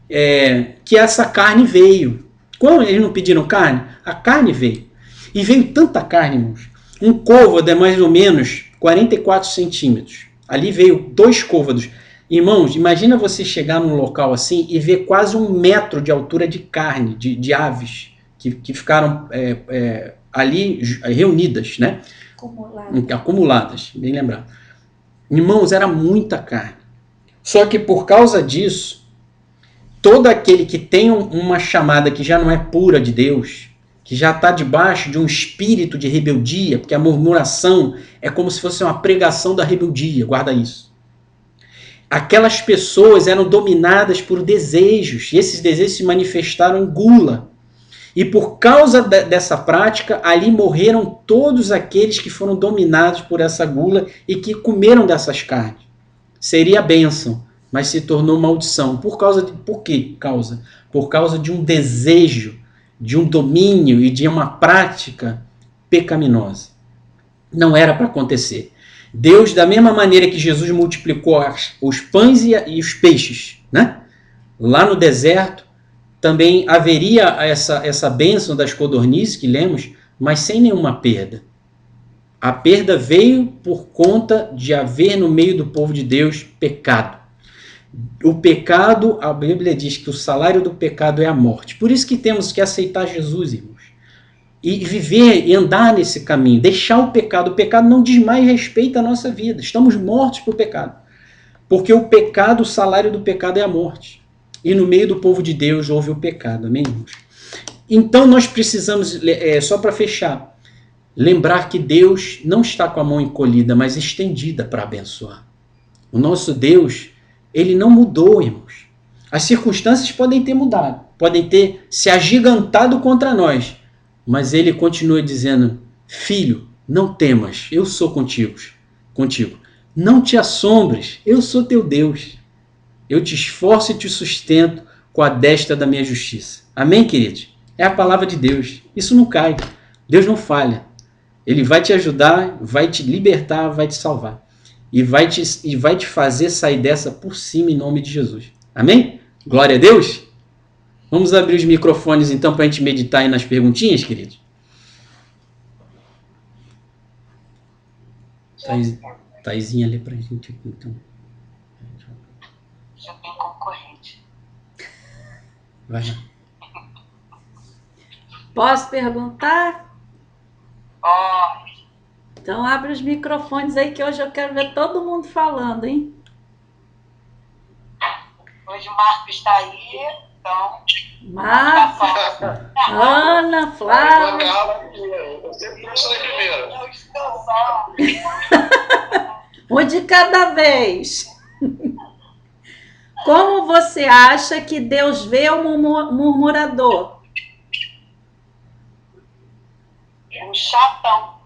Speaker 1: é que essa carne veio. Como eles não pediram carne? A carne veio. E veio tanta carne, irmãos. Um côvado é mais ou menos 44 centímetros. Ali veio 2 côvados. Irmãos, imagina você chegar num local assim e ver quase 1 metro de altura de carne, de aves, que ficaram ali reunidas, né? Acumuladas, bem lembrado. Irmãos, era muita carne. Só que por causa disso, todo aquele que tem uma chamada que já não é pura de Deus, que já está debaixo de um espírito de rebeldia, porque a murmuração é como se fosse uma pregação da rebeldia, guarda isso. Aquelas pessoas eram dominadas por desejos, e esses desejos se manifestaram em gula. E por causa dessa prática, ali morreram todos aqueles que foram dominados por essa gula e que comeram dessas carnes. Seria bênção, mas se tornou maldição. Por que causa? Por causa de um desejo, de um domínio e de uma prática pecaminosa. Não era para acontecer. Deus, da mesma maneira que Jesus multiplicou os pães e os peixes, né? Lá no deserto, também haveria essa bênção das codornizes que lemos, mas sem nenhuma perda. A perda veio por conta de haver no meio do povo de Deus pecado. O pecado, a Bíblia diz que o salário do pecado é a morte. Por isso que temos que aceitar Jesus, irmãos. E viver e andar nesse caminho, deixar o pecado. O pecado não diz mais respeito à nossa vida. Estamos mortos por pecado. Porque o pecado, o salário do pecado é a morte. E no meio do povo de Deus houve o pecado. Amém, irmãos? Então nós precisamos, só para fechar, lembrar que Deus não está com a mão encolhida, mas estendida para abençoar. O nosso Deus, ele não mudou, irmãos. As circunstâncias podem ter mudado, podem ter se agigantado contra nós, mas ele continua dizendo: filho, não temas, eu sou contigo. Não te assombres, eu sou teu Deus. Eu te esforço e te sustento com a destra da minha justiça. Amém, queridos? É a palavra de Deus. Isso não cai. Deus não falha. Ele vai te ajudar, vai te libertar, vai te salvar. E vai te fazer sair dessa por cima em nome de Jesus. Amém? Glória a Deus. Vamos abrir os microfones então para a gente meditar aí nas perguntinhas, queridos. Taizinha, lê pra gente aqui então.
Speaker 7: Já tem concorrente.
Speaker 1: Vai lá.
Speaker 3: Posso perguntar?
Speaker 7: Ó,
Speaker 3: Então abre os microfones aí que hoje eu quero ver todo mundo falando, hein?
Speaker 7: hoje o Marco está aí, então.
Speaker 3: Marco, Ana, Flávia.
Speaker 8: Eu sempre penso na primeira.
Speaker 7: Eu estou só.
Speaker 3: Um de cada vez. Como você acha que Deus vê o murmurador?
Speaker 7: Um chatão.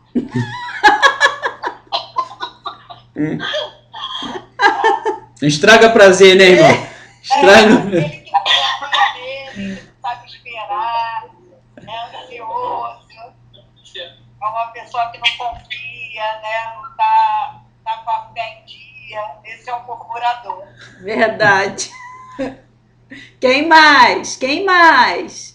Speaker 1: Não estraga prazer, né, irmão? Estraga.
Speaker 7: Ele que tá dele, sabe esperar, é ansioso, é uma pessoa que não confia, né? Não tá com a fé em dia. Esse é o murmurador.
Speaker 3: Verdade. Quem mais? Quem mais?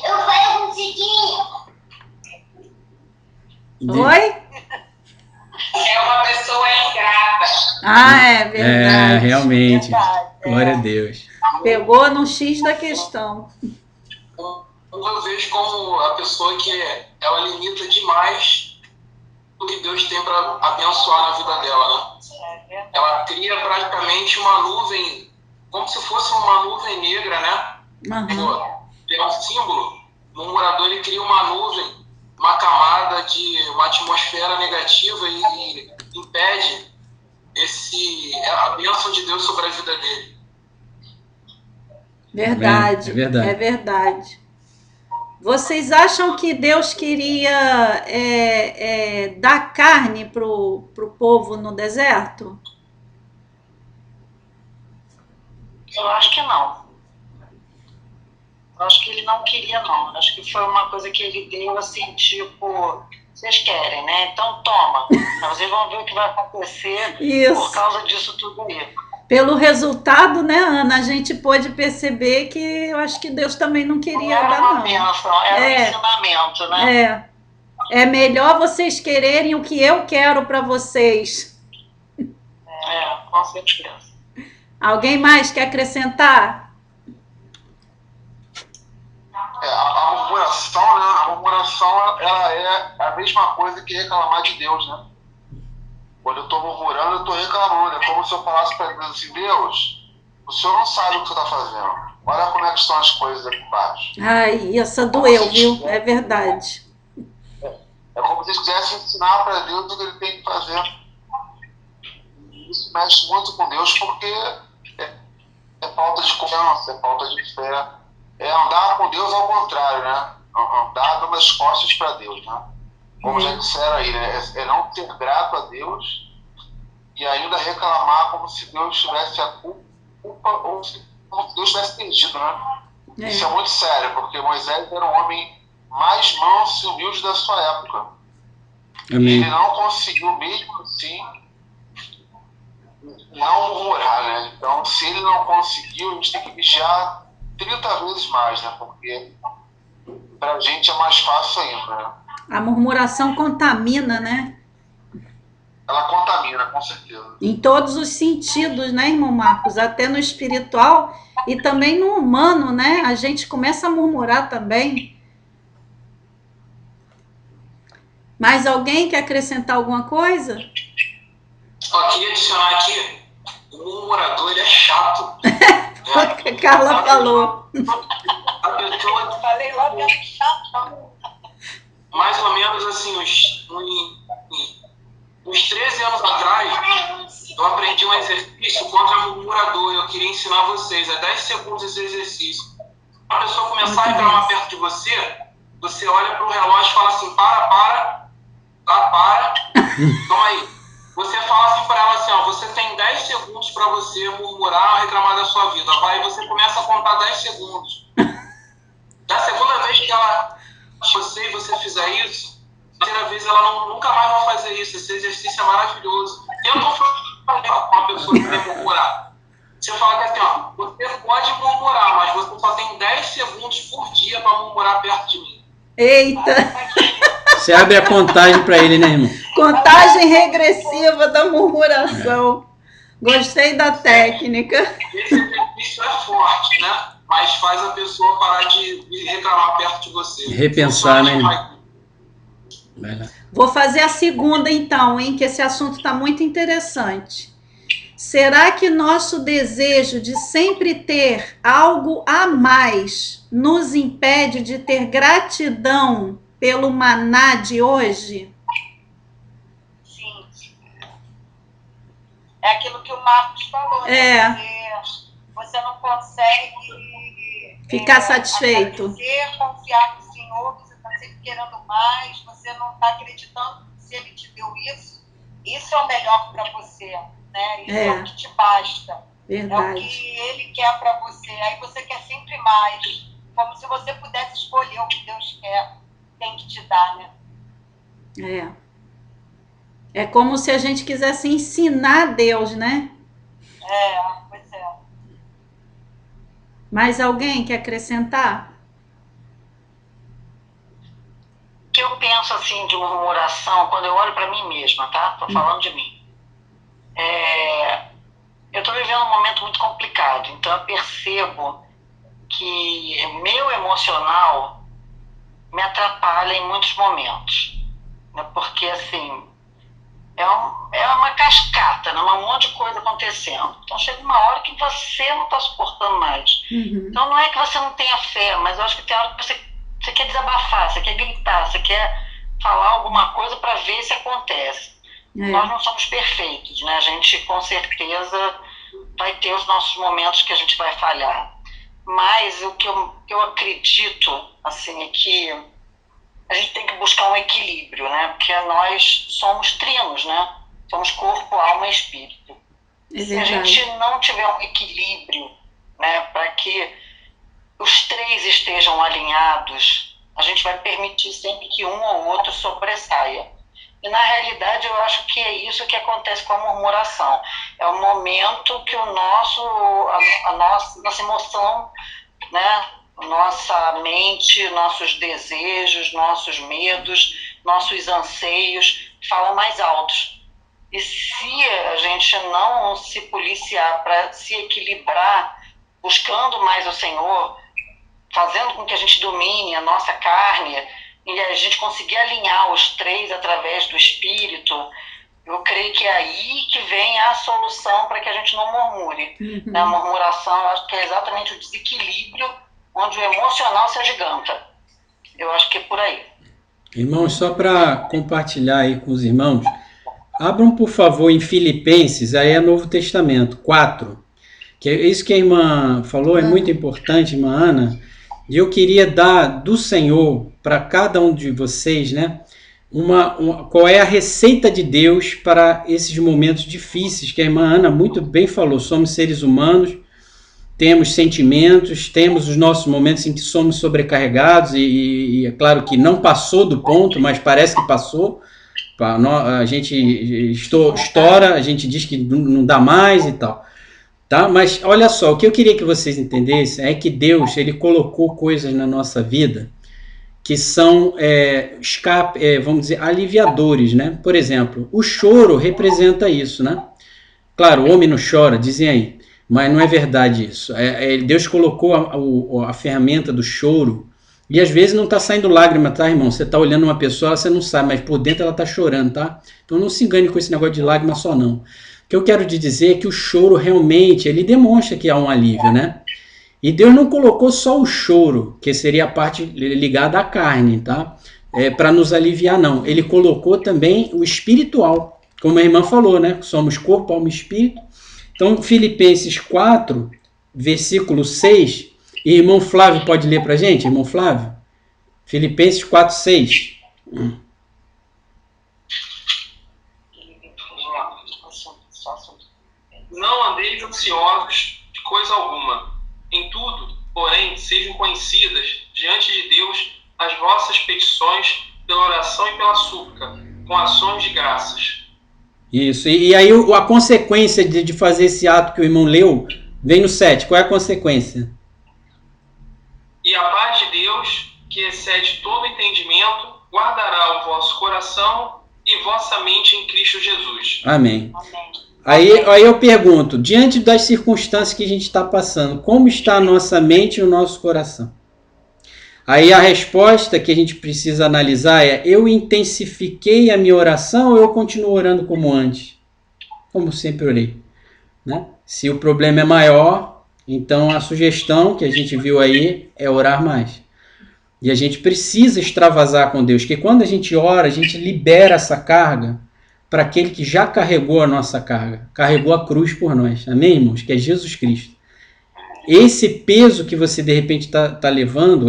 Speaker 10: Eu falei um tiquinho.
Speaker 3: Oi?
Speaker 4: É uma pessoa ingrata.
Speaker 3: Ah, é verdade.
Speaker 1: É, realmente.
Speaker 7: Verdade,
Speaker 1: Glória a Deus.
Speaker 3: Pegou no X da questão.
Speaker 6: Eu vejo como a pessoa que ela limita demais o que Deus tem para abençoar na vida dela, né?
Speaker 7: É verdade.
Speaker 6: Ela cria praticamente uma nuvem, como se fosse uma nuvem negra, né?
Speaker 3: Aham.
Speaker 6: É um símbolo. O murmurador, ele cria uma nuvem, uma camada de uma atmosfera negativa e impede a bênção de Deus sobre a vida dele.
Speaker 3: Verdade.
Speaker 1: É verdade.
Speaker 3: É verdade. Vocês acham que Deus queria dar carne pro povo no deserto?
Speaker 7: Eu acho que não. Eu acho que ele não queria, não. Eu acho que foi uma coisa que ele deu assim, tipo, vocês querem, né? Então toma. Vocês vão ver o que vai acontecer por
Speaker 3: Isso.
Speaker 7: causa disso tudo aí.
Speaker 3: Pelo resultado, né, Ana, a gente pôde perceber que eu acho que Deus também não
Speaker 7: Não
Speaker 3: queria
Speaker 7: era
Speaker 3: dar,
Speaker 7: uma
Speaker 3: não.
Speaker 7: bênção, era um ensinamento, né?
Speaker 3: É melhor vocês quererem o que eu quero para vocês.
Speaker 7: Com certeza.
Speaker 3: Alguém mais quer acrescentar?
Speaker 8: A murmuração, né? A murmuração, ela é a mesma coisa que reclamar de Deus, né? Quando eu estou murmurando, eu estou reclamando. É como se eu falasse para Deus assim: Deus, o Senhor não sabe o que você está fazendo. Olha como é que estão as coisas aqui embaixo.
Speaker 3: Ai, essa doeu, viu? É verdade.
Speaker 8: É como se eles quisessem ensinar para Deus o que ele tem que fazer. E isso mexe muito com Deus, porque é falta de confiança, é falta de fé. É andar com Deus ao contrário, né? Andar dando as costas para Deus, né? Como já disseram aí, né? É não ter grato a Deus e ainda reclamar como se Deus tivesse a culpa ou como se Deus tivesse perdido, né? Isso é muito sério, porque Moisés era o homem mais manso e humilde da sua época.
Speaker 1: Amém.
Speaker 8: Ele não conseguiu, mesmo assim, não murmurar, né? Então, se ele não conseguiu, a gente tem que vigiar 30 vezes mais, né? Porque pra gente é mais fácil ainda, né?
Speaker 3: A murmuração contamina, né?
Speaker 8: Ela contamina, com certeza.
Speaker 3: Em todos os sentidos, né, irmão Marcos? Até no espiritual e também no humano, né? A gente começa a murmurar também. Mais alguém quer acrescentar alguma coisa?
Speaker 6: Só queria adicionar aqui, o murmurador, ele é chato.
Speaker 3: O que a Carla falou.
Speaker 6: A pessoa,
Speaker 7: Falei logo que chato.
Speaker 6: mais ou menos assim, uns 13 anos atrás, eu aprendi um exercício contra murmurador. Eu queria ensinar vocês. É 10 segundos esse exercício. A pessoa começar a reclamar perto de você, você olha para o relógio e fala assim, para. Toma aí. Você fala assim para ela assim, ó, você tem 10 segundos para você murmurar, reclamar da sua vida. Vai, você começa a contar 10 segundos. Da segunda vez que ela você e você fizer isso, na terceira vez ela nunca mais vai fazer isso. Esse exercício é maravilhoso. Eu não falo com uma pessoa que quer murmurar. Você fala que assim, ó, você pode murmurar, mas você só tem 10 segundos por dia para murmurar perto de mim.
Speaker 3: Eita!
Speaker 1: Você abre a contagem para ele, né, irmão?
Speaker 3: Contagem regressiva da murmuração. Gostei da técnica.
Speaker 6: Esse exercício é forte, né? Mas faz a pessoa parar de reclamar perto de você.
Speaker 1: Repensar, né, irmão? Vai lá.
Speaker 3: Vou fazer a segunda então, hein? Que esse assunto está muito interessante. Será que nosso desejo de sempre ter algo a mais nos impede de ter gratidão pelo maná de hoje?
Speaker 7: Sim. É aquilo que o Marcos falou.
Speaker 3: É.
Speaker 7: Né? Você não consegue
Speaker 3: ficar satisfeito.
Speaker 7: Agradecer, confiar no Senhor, você está sempre querendo mais, você não está acreditando que se Ele te deu isso, isso é o melhor para você. Né? Isso é o que te basta.
Speaker 3: Verdade.
Speaker 7: É o que Ele quer para você. Aí você quer sempre mais. Como se você pudesse escolher o que Deus tem que te dar, né?
Speaker 3: É como se a gente quisesse ensinar Deus, né?
Speaker 7: Pois é.
Speaker 3: Mais alguém quer acrescentar?
Speaker 11: O que eu penso assim de murmuração, quando eu olho para mim mesma, tá? Tô falando de mim. Eu estou vivendo um momento muito complicado, então eu percebo que meu emocional me atrapalha em muitos momentos, né? Porque assim é uma cascata, né? Um monte de coisa acontecendo. Então chega uma hora que você não está suportando mais. Então não é que você não tenha fé, mas eu acho que tem hora que você quer desabafar, você quer gritar, você quer falar alguma coisa para ver se acontece. Nós não somos perfeitos, né? A gente com certeza vai ter os nossos momentos que a gente vai falhar. Mas o que eu acredito, assim, é que a gente tem que buscar um equilíbrio, né? Porque nós somos trinos, né? Somos corpo, alma e espírito. Se a gente não tiver um equilíbrio, né, para que os três estejam alinhados, a gente vai permitir sempre que um ou outro sobressaia. E na realidade eu acho que é isso que acontece com a murmuração. É o momento que a nossa emoção, né, nossa mente, nossos desejos, nossos medos, nossos anseios falam mais altos. E se a gente não se policiar para se equilibrar, buscando mais o Senhor, fazendo com que a gente domine a nossa carne, e a gente conseguir alinhar os três através do Espírito, eu creio que é aí que vem a solução para que a gente não murmure. A murmuração, eu acho que é exatamente o desequilíbrio onde o emocional se agiganta. Eu acho que é por aí.
Speaker 1: Irmãos, só para compartilhar aí com os irmãos, abram por favor em Filipenses, aí é Novo Testamento, 4. Que é isso que a irmã falou, é muito importante, irmã Ana. E eu queria dar do Senhor para cada um de vocês, né, qual é a receita de Deus para esses momentos difíceis, que a irmã Ana muito bem falou. Somos seres humanos, temos sentimentos, temos os nossos momentos em que somos sobrecarregados e é claro que não passou do ponto, mas parece que passou. A gente estoura, a gente diz que não dá mais e tal. Tá? Mas olha só, o que eu queria que vocês entendessem é que Deus, ele colocou coisas na nossa vida que são vamos dizer, aliviadores, né? Por exemplo, o choro representa isso, né? Claro, o homem não chora, dizem aí, mas não é verdade isso. Deus colocou a ferramenta do choro e às vezes não está saindo lágrima, tá, irmão? Você está olhando uma pessoa, você não sabe, mas por dentro ela está chorando, tá? Então não se engane com esse negócio de lágrima só não. O que eu quero te dizer é que o choro realmente, ele demonstra que há um alívio, né? E Deus não colocou só o choro, que seria a parte ligada à carne, tá? Para nos aliviar, não. Ele colocou também o espiritual, como a irmã falou, né? Somos corpo, alma e espírito. Então, Filipenses 4, versículo 6, e irmão Flávio pode ler para a gente, irmão Flávio? Filipenses 4, 6.
Speaker 5: Não andeis ansiosos de coisa alguma. Em tudo, porém, sejam conhecidas diante de Deus as vossas petições pela oração e pela súplica, com ações de graças.
Speaker 1: Isso, e aí a consequência de fazer esse ato que o irmão leu, vem no 7. Qual é a consequência?
Speaker 5: E a paz de Deus, que excede todo entendimento, guardará o vosso coração e vossa mente em Cristo Jesus.
Speaker 1: Amém. Aí eu pergunto, diante das circunstâncias que a gente está passando, como está a nossa mente e o nosso coração? Aí a resposta que a gente precisa analisar é: eu intensifiquei a minha oração ou eu continuo orando como antes? Como sempre orei, né? Se o problema é maior, então a sugestão que a gente viu aí é orar mais. E a gente precisa extravasar com Deus, que quando a gente ora, a gente libera essa carga para aquele que já carregou a nossa carga, carregou a cruz por nós. Amém, irmãos? Que é Jesus Cristo. Esse peso que você de repente está levando,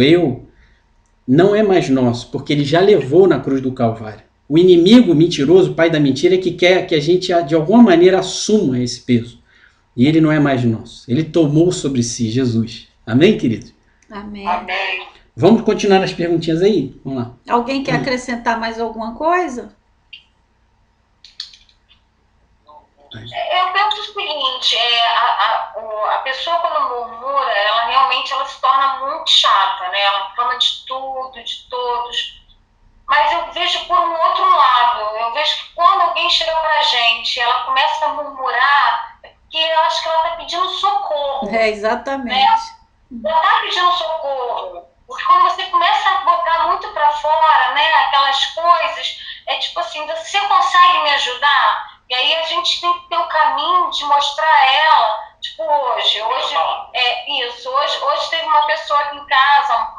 Speaker 1: não é mais nosso, porque ele já levou na cruz do Calvário. O inimigo mentiroso, o pai da mentira, é que quer que a gente, de alguma maneira, assuma esse peso. E ele não é mais nosso. Ele tomou sobre si, Jesus. Amém, querido?
Speaker 3: Amém.
Speaker 11: Amém.
Speaker 1: Vamos continuar nas perguntinhas aí? Vamos lá.
Speaker 3: Alguém quer acrescentar mais alguma coisa?
Speaker 7: Eu penso o seguinte, a pessoa quando murmura, ela se torna muito chata, né? Ela reclama de tudo, de todos. Mas eu vejo por um outro lado, eu vejo que quando alguém chega pra gente, ela começa a murmurar, que eu acho que ela tá pedindo socorro.
Speaker 3: Exatamente.
Speaker 7: Né? Ela tá pedindo socorro. Porque quando você começa a botar muito pra fora, né, aquelas coisas, é tipo assim, você consegue me ajudar? E aí a gente tem que ter o caminho de mostrar a ela, tipo hoje teve uma pessoa aqui em casa,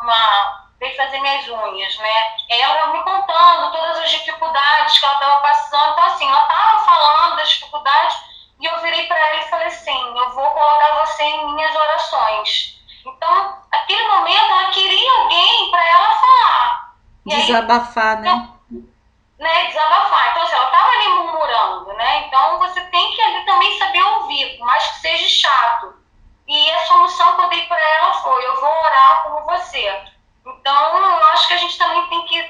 Speaker 7: veio fazer minhas unhas, né? E ela me contando todas as dificuldades que ela estava passando. Então assim, ela estava falando das dificuldades e eu virei para ela e falei assim, eu vou colocar você em minhas orações. Então, naquele momento, ela queria alguém para ela falar.
Speaker 3: Desabafar, né?
Speaker 7: Desabafar. Então, assim, ela estava ali murmurando, né? Então, você tem que ali também saber ouvir, por mais que seja chato. E a solução que eu dei para ela foi, eu vou orar por você. Então, eu acho que a gente também tem que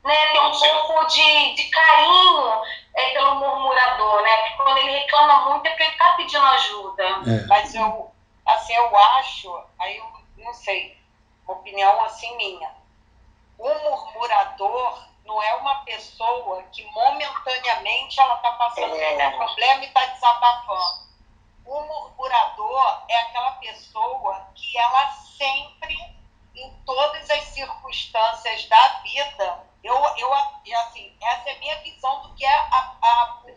Speaker 7: ter um pouco de carinho pelo murmurador, né? Porque quando ele reclama muito é porque ele está pedindo ajuda.
Speaker 11: Mas eu acho, aí eu não sei, uma opinião assim minha. O murmurador não é uma pessoa que momentaneamente ela está passando por um problema e está desabafando. O murmurador é aquela pessoa que ela sempre, em todas as circunstâncias da vida, assim, essa é a minha visão do que é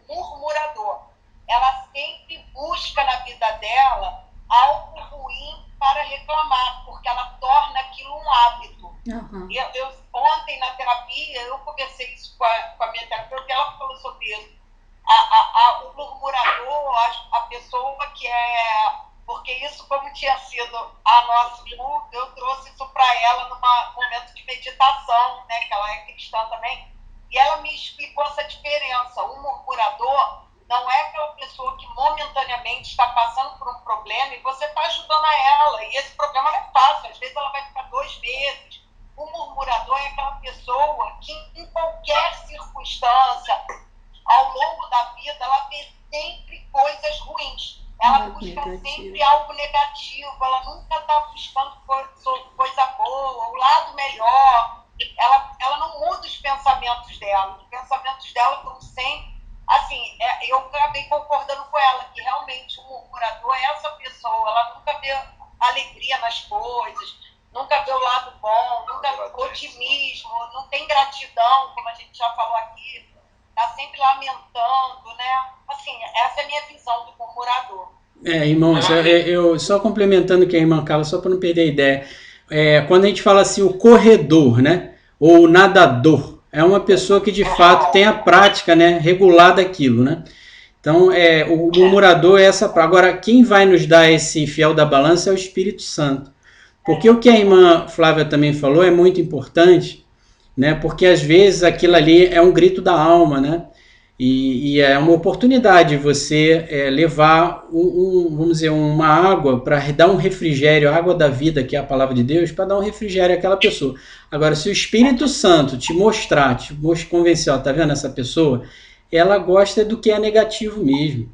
Speaker 11: o murmurador. Ela sempre busca na vida dela algo ruim para reclamar, porque ela torna aquilo um hábito.
Speaker 3: Uhum.
Speaker 11: Ontem na terapia, eu conversei isso com a minha terapeuta, e ela falou sobre isso. O murmurador, a pessoa que é... Porque isso, como tinha sido a nossa luta, eu trouxe isso para ela num momento de meditação, né, que ela é cristã também, e ela me explicou essa diferença. O murmurador não é aquela pessoa que momentaneamente está passando por um problema e você está ajudando a ela, e esse problema não é fácil, às vezes ela vai ficar 2 meses. O murmurador é aquela pessoa que, em qualquer circunstância, ao longo da vida, ela vê sempre coisas ruins. Ela busca sempre algo negativo, ela nunca está buscando coisa boa, o lado melhor. Ela não muda os pensamentos dela. Os pensamentos dela estão sempre... Assim, eu acabei concordando com ela, que realmente o murmurador é essa pessoa. Ela nunca vê alegria nas coisas, nunca vê o lado bom, nunca vê otimismo, não tem gratidão, como a gente já falou aqui.
Speaker 7: Está sempre lamentando, né? Assim, essa é a minha visão do murmurador.
Speaker 1: Irmãos, eu só complementando o que a irmã Carla, só para não perder a ideia. Quando a gente fala assim, o corredor, né? Ou o nadador, é uma pessoa que de fato tem a prática, né, regular daquilo, né? Então, o murmurador é essa. Agora, quem vai nos dar esse fiel da balança é o Espírito Santo. Porque o que a irmã Flávia também falou é muito importante, né? Porque às vezes aquilo ali é um grito da alma, né? E é uma oportunidade você levar vamos dizer, uma água para dar um refrigério, a água da vida, que é a palavra de Deus, para dar um refrigério àquela pessoa. Agora, se o Espírito Santo te mostrar, te convencer, ó, tá vendo essa pessoa? Ela gosta do que é negativo mesmo.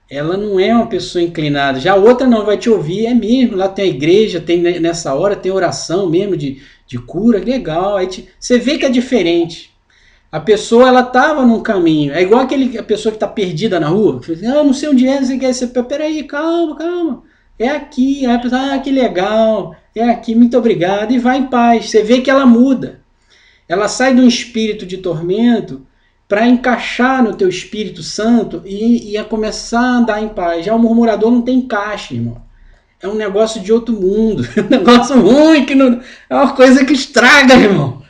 Speaker 1: Ela não é uma pessoa inclinada. Já a outra não vai te ouvir, é mesmo. Lá tem a igreja, tem nessa hora tem oração mesmo de cura, legal. Aí você vê que é diferente. A pessoa, ela estava num caminho. É igual a pessoa que está perdida na rua. Não sei onde é, você quer. Peraí, calma. É aqui. Aí a pessoa, que legal. É aqui, muito obrigado. E vai em paz. Você vê que ela muda. Ela sai de um espírito de tormento para encaixar no teu Espírito Santo e a começar a andar em paz. Já o murmurador não tem encaixe, irmão. É um negócio de outro mundo. É um negócio ruim, é uma coisa que estraga, irmão.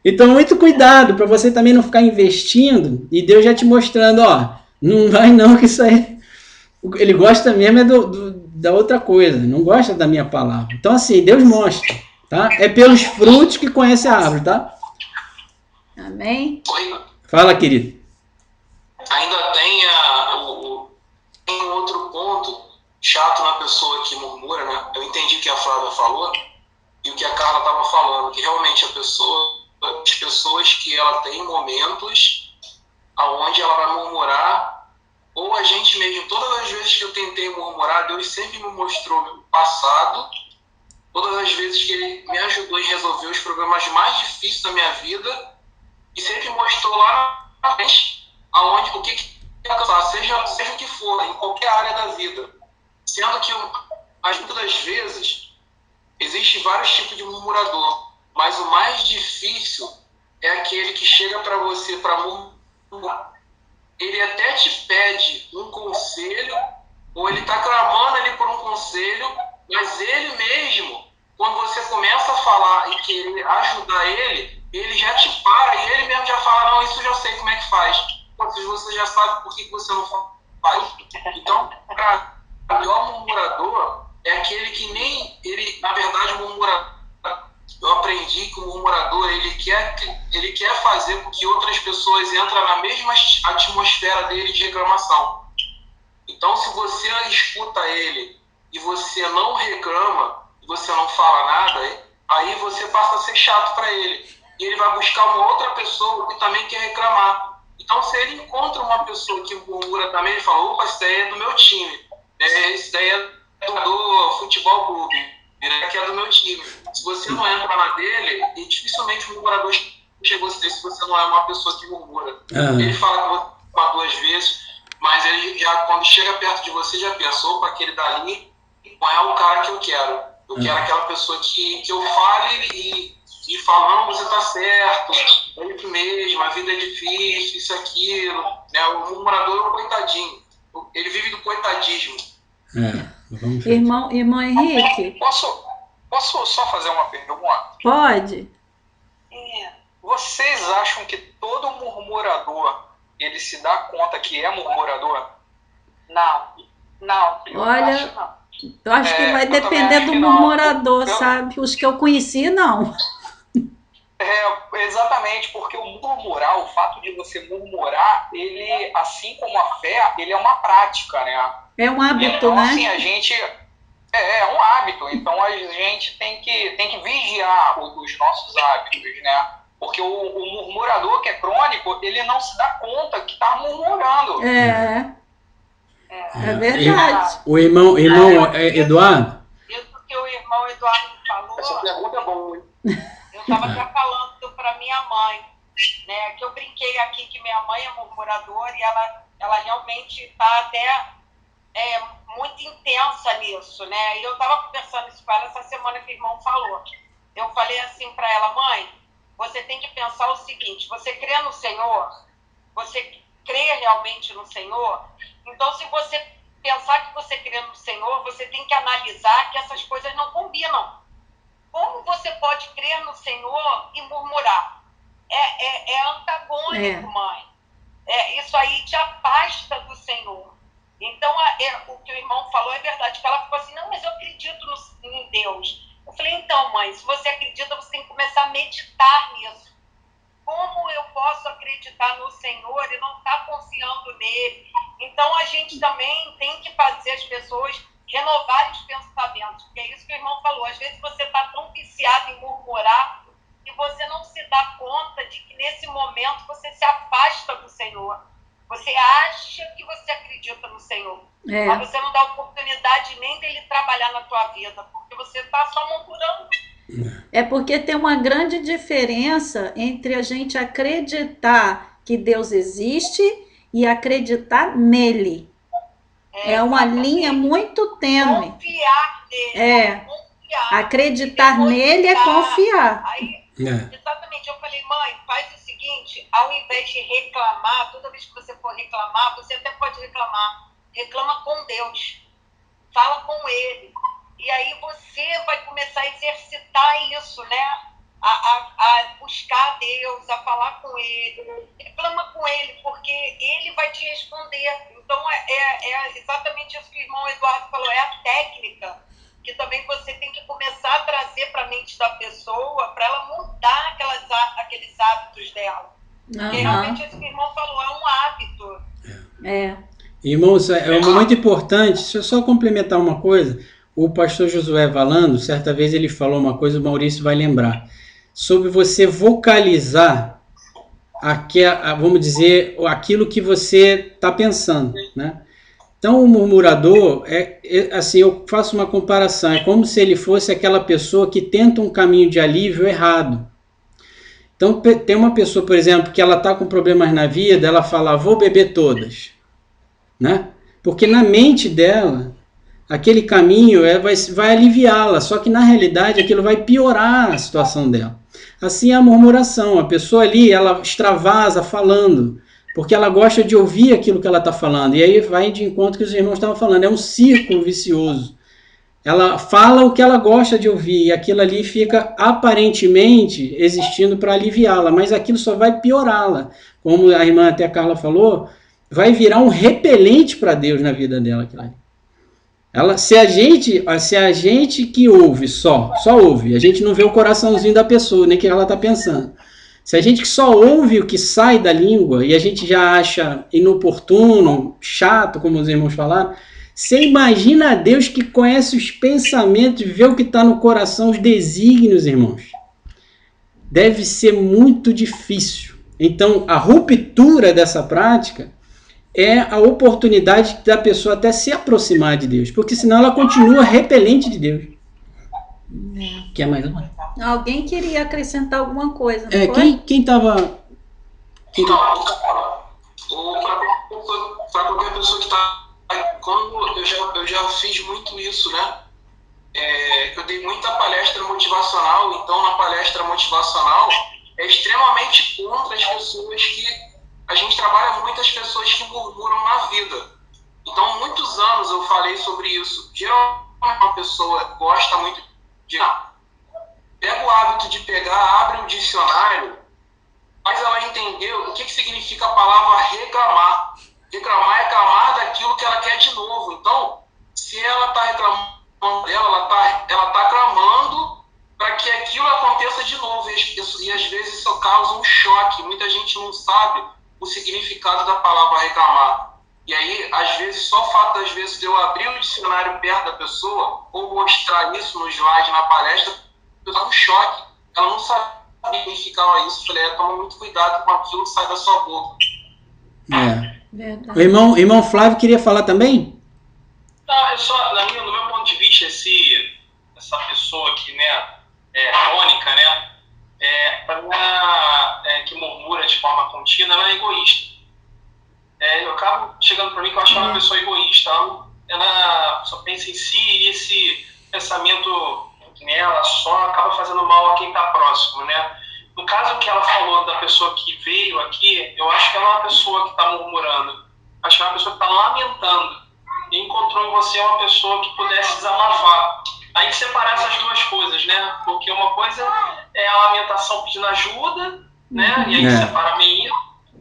Speaker 1: Então, muito cuidado para você também não ficar investindo e Deus já te mostrando, ó, não vai não, que isso aí... Ele gosta mesmo da outra coisa, não gosta da minha palavra. Então, assim, Deus mostra, tá? É pelos frutos que conhece a árvore, tá?
Speaker 3: Amém?
Speaker 1: Fala, querido.
Speaker 6: Ainda tem um outro ponto chato na pessoa que murmura, né? Eu entendi o que a Flávia falou e o que a Carla estava falando, que realmente as pessoas que ela tem momentos aonde ela vai murmurar, ou a gente mesmo, todas as vezes que eu tentei murmurar, Deus sempre me mostrou meu passado, todas as vezes que Ele me ajudou em resolver os problemas mais difíceis da minha vida, e sempre mostrou lá na frente aonde, o que alcançar, seja o que for, em qualquer área da vida. Sendo que, muitas das vezes, existem vários tipos de murmurador, mas o mais difícil é aquele que chega para você para murmurar. Ele até te pede um conselho, ou ele está clamando ali por um conselho, mas ele mesmo, quando você começa a falar e querer ajudar ele já te para e ele mesmo já fala, não, isso eu já sei como é que faz. Você já sabe por que você não faz. Então, o melhor murmurador é aquele que nem ele, na verdade, o murmurador, eu aprendi que o murmurador, ele quer fazer com que outras pessoas entrem na mesma atmosfera dele de reclamação. Então, se você escuta ele e você não reclama, você não fala nada, aí você passa a ser chato para ele. E ele vai buscar uma outra pessoa que também quer reclamar. Então, se ele encontra uma pessoa que murmura também, ele fala, opa, isso daí é do meu time. Isso daí é do futebol clube. Isso aqui é do meu time. Se você não entra na dele, e dificilmente o murmurador chega a você se você não é uma pessoa que murmura. Ele fala com você uma, duas vezes, mas ele já, quando chega perto de você, já pensou, opa, aquele dali não é o cara que eu quero. Eu quero aquela pessoa que eu fale e fala, não, você tá certo, é isso mesmo, a vida é difícil, isso, aquilo. Né? O murmurador é um coitadinho. Ele vive do coitadismo.
Speaker 3: Irmão Henrique.
Speaker 9: Posso só fazer uma pergunta?
Speaker 3: Pode.
Speaker 9: Vocês acham que todo murmurador, ele se dá conta que é murmurador?
Speaker 7: Não.
Speaker 3: Olha, eu acho que vai depender do murmurador, sabe? Os que eu conheci, não.
Speaker 9: Exatamente, porque o murmurar, o fato de você murmurar, ele, assim como a fé, ele é uma prática, né?
Speaker 3: É um hábito,
Speaker 9: então,
Speaker 3: né?
Speaker 9: Assim, a gente... É um hábito, então a gente tem que vigiar os nossos hábitos, né? Porque o murmurador que é crônico, ele não se dá conta que está murmurando.
Speaker 3: É verdade.
Speaker 1: O irmão Eduardo?
Speaker 7: Isso que o irmão Eduardo falou.
Speaker 6: Essa pergunta é boa, hein?
Speaker 7: Eu estava até falando para minha mãe, né? Que eu brinquei aqui que minha mãe é murmuradora e ela realmente está até muito intensa nisso, né? E eu estava conversando isso com ela essa semana que o irmão falou. Eu falei assim para ela, mãe, você tem que pensar o seguinte, você crê no Senhor,
Speaker 12: Você crê realmente no Senhor? Então, se você pensar que você crê no Senhor, você tem que analisar que essas coisas não combinam. Como você pode crer no Senhor e murmurar? É antagônico, mãe. Isso aí te afasta do Senhor. Então, o que o irmão falou é verdade, que ela ficou assim, não, mas eu acredito em Deus. Eu falei, então, mãe, se você acredita, você tem que começar a meditar nisso. Como eu posso acreditar no Senhor e não estar confiando nele? Então, a gente também tem que fazer as pessoas renovarem os pensamentos, porque é isso que o irmão falou. Às vezes você está tão viciado em murmurar que você não se dá conta de que nesse momento você se afasta do Senhor. Você acha que você acredita no Senhor, mas você não dá oportunidade nem dele trabalhar na tua vida, porque você está só murmurando.
Speaker 3: É porque tem uma grande diferença entre a gente acreditar que Deus existe e acreditar nele. É uma linha muito tênue.
Speaker 12: Confiar nele.
Speaker 3: Confiar. Acreditar nele é confiar.
Speaker 12: Aí, exatamente, eu falei, mãe, faz o seguinte, ao invés de reclamar, toda vez que você for reclamar, você até pode reclamar. Reclama com Deus. Fala com ele. E aí você vai começar a exercitar isso, né? A buscar a Deus, a falar com ele. Reclama com ele, porque ele vai te responder. Então, é exatamente isso que o irmão Eduardo falou. É a técnica que também você tem que começar a trazer para a mente da pessoa, para ela mudar aqueles hábitos dela. Porque realmente isso que o irmão falou, é um hábito.
Speaker 1: Irmãos, muito importante, deixa eu só complementar uma coisa. O pastor Josué falando, certa vez ele falou uma coisa, o Maurício vai lembrar, sobre você vocalizar, vamos dizer, aquilo que você está pensando, né? Então, o murmurador, assim, eu faço uma comparação, é como se ele fosse aquela pessoa que tenta um caminho de alívio errado. Então, tem uma pessoa, por exemplo, que ela está com problemas na vida, ela fala, vou beber todas, né? Porque na mente dela, aquele caminho vai aliviá-la, só que na realidade aquilo vai piorar a situação dela. Assim é a murmuração, a pessoa ali, ela extravasa falando, porque ela gosta de ouvir aquilo que ela está falando, e aí vai de encontro que os irmãos estavam falando, é um círculo vicioso. Ela fala o que ela gosta de ouvir, e aquilo ali fica aparentemente existindo para aliviá-la, mas aquilo só vai piorá-la. Como a irmã até Carla falou, vai virar um repelente para Deus na vida dela. Aquilo ali. Se a gente que ouve só ouve, a gente não vê o coraçãozinho da pessoa, nem o que ela está pensando. Se a gente que só ouve o que sai da língua e a gente já acha inoportuno, chato, como os irmãos falaram, você imagina a Deus que conhece os pensamentos, vê o que está no coração, os desígnios, irmãos. Deve ser muito difícil. Então, a ruptura dessa prática é a oportunidade da pessoa até se aproximar de Deus, porque senão ela continua repelente de Deus. Quer mais uma?
Speaker 3: Alguém queria acrescentar alguma coisa, não
Speaker 1: foi? Quem estava...
Speaker 6: Para qualquer pessoa que está... Quando eu já fiz muito isso, né? Eu dei muita palestra motivacional, então na palestra motivacional é extremamente contra as pessoas que... A gente trabalha muito as pessoas que murmuram na vida. Então, muitos anos eu falei sobre isso. Geralmente, uma pessoa gosta muito de... Pega o hábito de pegar, abre um dicionário, faz ela entender o que significa a palavra reclamar. Reclamar é clamar daquilo que ela quer de novo. Então, se ela está reclamando dela, ela tá clamando para que aquilo aconteça de novo. E às vezes isso causa um choque. Muita gente não sabe o significado da palavra reclamar. E aí, às vezes, só o fato das vezes de eu abrir o dicionário perto da pessoa, ou mostrar isso no slide, na palestra, eu estava um choque. Ela não sabia o que significava isso. Eu falei, toma muito cuidado com aquilo que sai da sua boca.
Speaker 1: O irmão Flávio queria falar também?
Speaker 5: Não, no meu ponto de vista, essa pessoa aqui, né, crônica, né, que murmura de forma contínua, ela é egoísta. Eu acabo chegando para mim que eu acho que ela é uma pessoa egoísta. Ela só pensa em si e esse pensamento nela só acaba fazendo mal a quem está próximo, né? no caso que ela falou da pessoa que veio aqui, eu acho que ela é uma pessoa que está murmurando. Acho que é uma pessoa que está lamentando. E encontrou em você uma pessoa que pudesse desabafar. Aí separar essas duas coisas, né? Porque uma coisa é a lamentação pedindo ajuda, né? E aí separa meio.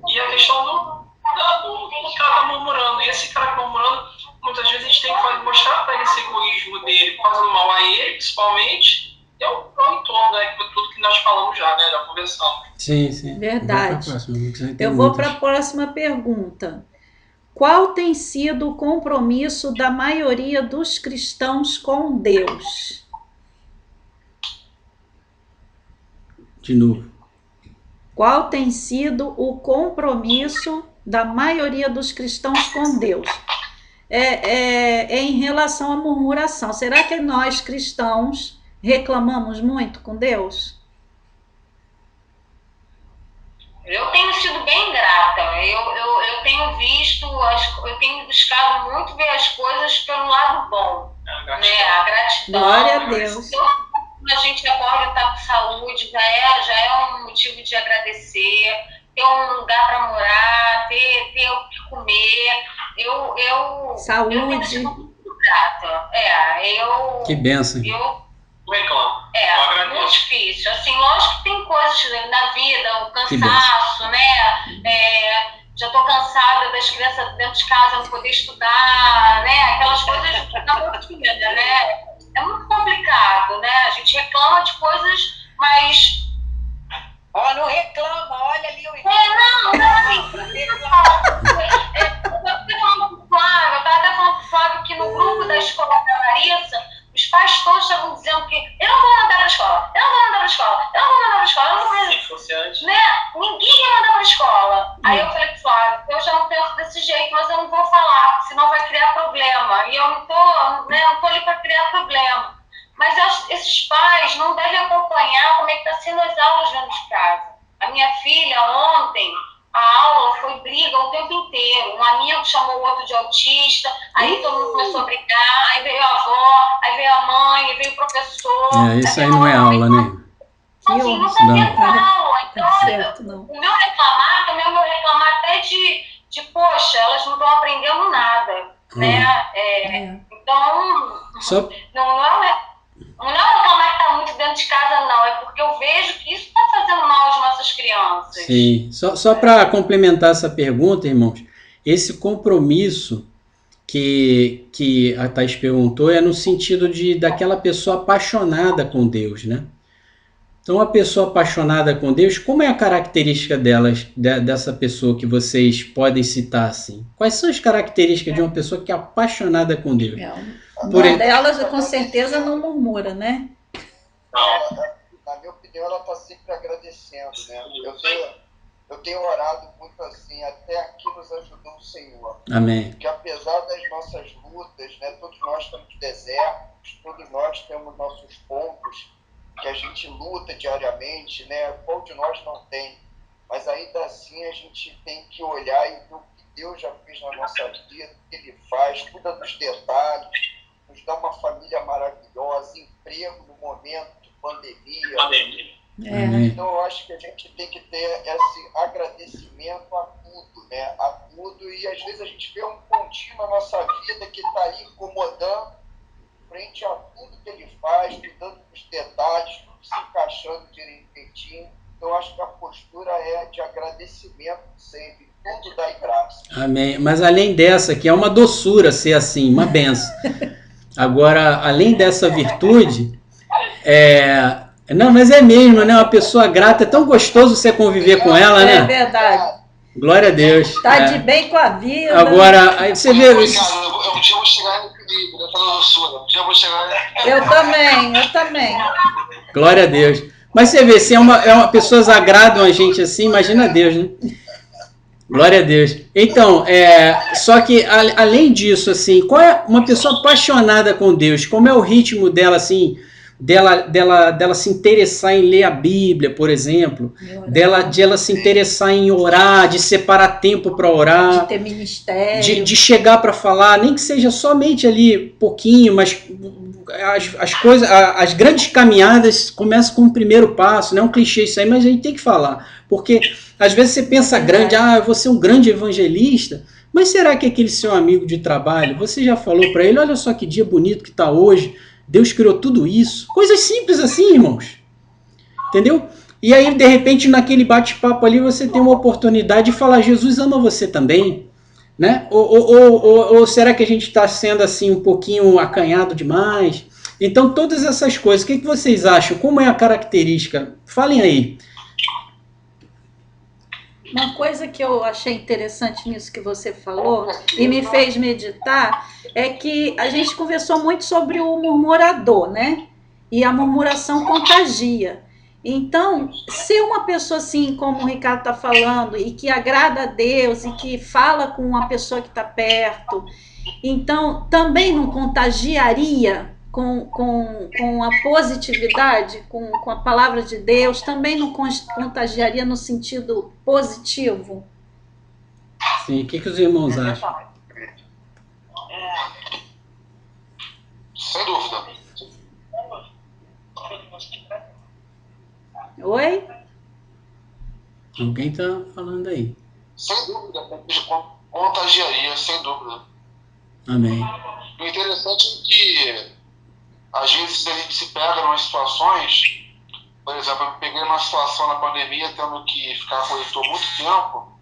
Speaker 5: E a questão do que ela está murmurando. E esse cara que está murmurando, muitas vezes a gente tem que mostrar para ele esse egoísmo dele, fazendo mal a ele, principalmente, e ao entorno, né? Tudo que nós falamos já, né? Já conversamos.
Speaker 1: Sim.
Speaker 3: Verdade. Eu vou para a próxima pergunta. Qual tem sido o compromisso da maioria dos cristãos com Deus?
Speaker 1: De novo.
Speaker 3: Qual tem sido o compromisso da maioria dos cristãos com Deus? É em relação à murmuração. Será que nós, cristãos, reclamamos muito com Deus?
Speaker 7: Eu tenho sido bem grata. Eu tenho visto, eu tenho buscado muito ver as coisas pelo lado bom. A gratidão.
Speaker 3: Glória a Deus.
Speaker 7: Quando a gente acorda e está com saúde, já é um motivo de agradecer. Ter um lugar para morar, ter o que comer.
Speaker 3: Saúde.
Speaker 7: Eu tenho sido muito grata.
Speaker 1: Que bênção.
Speaker 5: Reclamo.
Speaker 7: Muito difícil. Assim, lógico que tem coisas na vida, o cansaço, né? Já tô cansada das crianças dentro de casa não poder estudar, né? Aquelas coisas na rotina, né? É muito complicado, né? A gente reclama de coisas, mas...
Speaker 12: Não reclama, olha ali o...
Speaker 7: Eu tava até falando pro Flávio que no grupo da escola da Larissa, os pais todos estavam dizendo que eu não vou mandar pra escola, eu não vou mandar pra escola, eu não vou mandar pra escola, eu não vou mandar...
Speaker 5: Se fosse antes.
Speaker 7: Né? Ninguém ia mandar pra escola. Aí eu falei pro Flávio, eu já não penso desse jeito, mas eu não vou falar, senão vai criar problema. E eu não tô ali pra criar problema. Mas esses pais não devem acompanhar como é que tá sendo as aulas dentro de casa. A minha filha, ontem, a aula foi briga o tempo inteiro. Um amigo chamou o outro de autista, aí todo mundo começou a brigar, aí veio a avó, aí veio a mãe, aí veio o professor.
Speaker 1: Isso aí não é aula, né?
Speaker 7: Assim, não tá tendo aula. Então,
Speaker 3: certo, não.
Speaker 7: o meu reclamar também é o meu reclamar até de poxa, elas não estão aprendendo nada, né? Então, não é reclamar que está muito dentro de casa, não. É porque eu vejo que isso está fazendo mal às nossas crianças.
Speaker 1: Sim. Só para complementar essa pergunta, irmãos, esse compromisso que a Thais perguntou é no sentido daquela pessoa apaixonada com Deus, né? Então, a pessoa apaixonada com Deus, como é a característica dessa pessoa que vocês podem citar assim? Quais são as características de uma pessoa que é apaixonada com Deus?
Speaker 3: Uma delas, com certeza, não murmura, né?
Speaker 2: Na minha opinião, ela está sempre agradecendo, né? Eu tenho orado muito assim, até aqui nos ajudou o Senhor.
Speaker 1: Amém.
Speaker 2: Que apesar das nossas lutas, né, todos nós temos desertos, todos nós temos nossos pontos que a gente luta diariamente, né? Qual de nós não tem? Mas ainda assim a gente tem que olhar e ver o que Deus já fez na nossa vida, o que Ele faz, cuida dos detalhes, nos dá uma família maravilhosa, emprego no momento de pandemia. Então eu acho que a gente tem que ter esse agradecimento a tudo, né? A tudo, e às vezes a gente vê um pontinho na nossa vida que está ali incomodando, frente a tudo que Ele faz, cuidando dos detalhes, tudo se encaixando direitinho. Então, eu acho que a postura é de agradecimento sempre, tudo dá graça.
Speaker 1: Amém. Mas além dessa, que é uma doçura ser assim, uma benção. Agora, além dessa virtude, não, mas é mesmo, né? Uma pessoa grata, é tão gostoso você conviver com ela, né?
Speaker 3: É verdade.
Speaker 1: Glória a Deus.
Speaker 3: Tá de bem com a vida.
Speaker 1: Agora, aí você vê...
Speaker 8: Um dia eu vou chegar no equilíbrio, né? Falando doçura. Um dia eu vou chegar...
Speaker 3: Eu também.
Speaker 1: Glória a Deus. Mas você vê, se pessoas agradam a gente assim, imagina Deus, né? Glória a Deus. Então, só que além disso, assim, qual é uma pessoa apaixonada com Deus? Como é o ritmo dela, assim, dela se interessar em ler a Bíblia, por exemplo, de ela se interessar em orar, de separar tempo para orar,
Speaker 3: de ter ministério,
Speaker 1: de chegar para falar, nem que seja somente ali pouquinho, mas as coisas, as grandes caminhadas começam com o primeiro passo, não é um clichê isso aí, mas a gente tem que falar, porque às vezes você pensa grande, eu vou ser um grande evangelista, mas será que aquele seu amigo de trabalho, você já falou para ele, olha só que dia bonito que está hoje, Deus criou tudo isso, coisas simples assim, irmãos, entendeu? E aí, de repente, naquele bate-papo ali, você tem uma oportunidade de falar, Jesus ama você também, né? Ou será que a gente está sendo assim um pouquinho acanhado demais? Então, todas essas coisas, o que vocês acham? Como é a característica? Falem aí.
Speaker 3: Uma coisa que eu achei interessante nisso que você falou e me fez meditar é que a gente conversou muito sobre o murmurador, né? E a murmuração contagia. Então, ser uma pessoa assim, como o Ricardo está falando, e que agrada a Deus, e que fala com uma pessoa que está perto, então também não contagiaria com a positividade, com a palavra de Deus, também não contagiaria no sentido positivo?
Speaker 1: Sim, o que os irmãos acham?
Speaker 8: Sem dúvida.
Speaker 3: Oi?
Speaker 1: Alguém está falando aí.
Speaker 8: Sem dúvida, contagiaria, sem dúvida.
Speaker 1: Amém.
Speaker 8: O interessante é que, às vezes, a gente se pega em umas situações, por exemplo, eu me peguei numa situação na pandemia, tendo que ficar corretor muito tempo,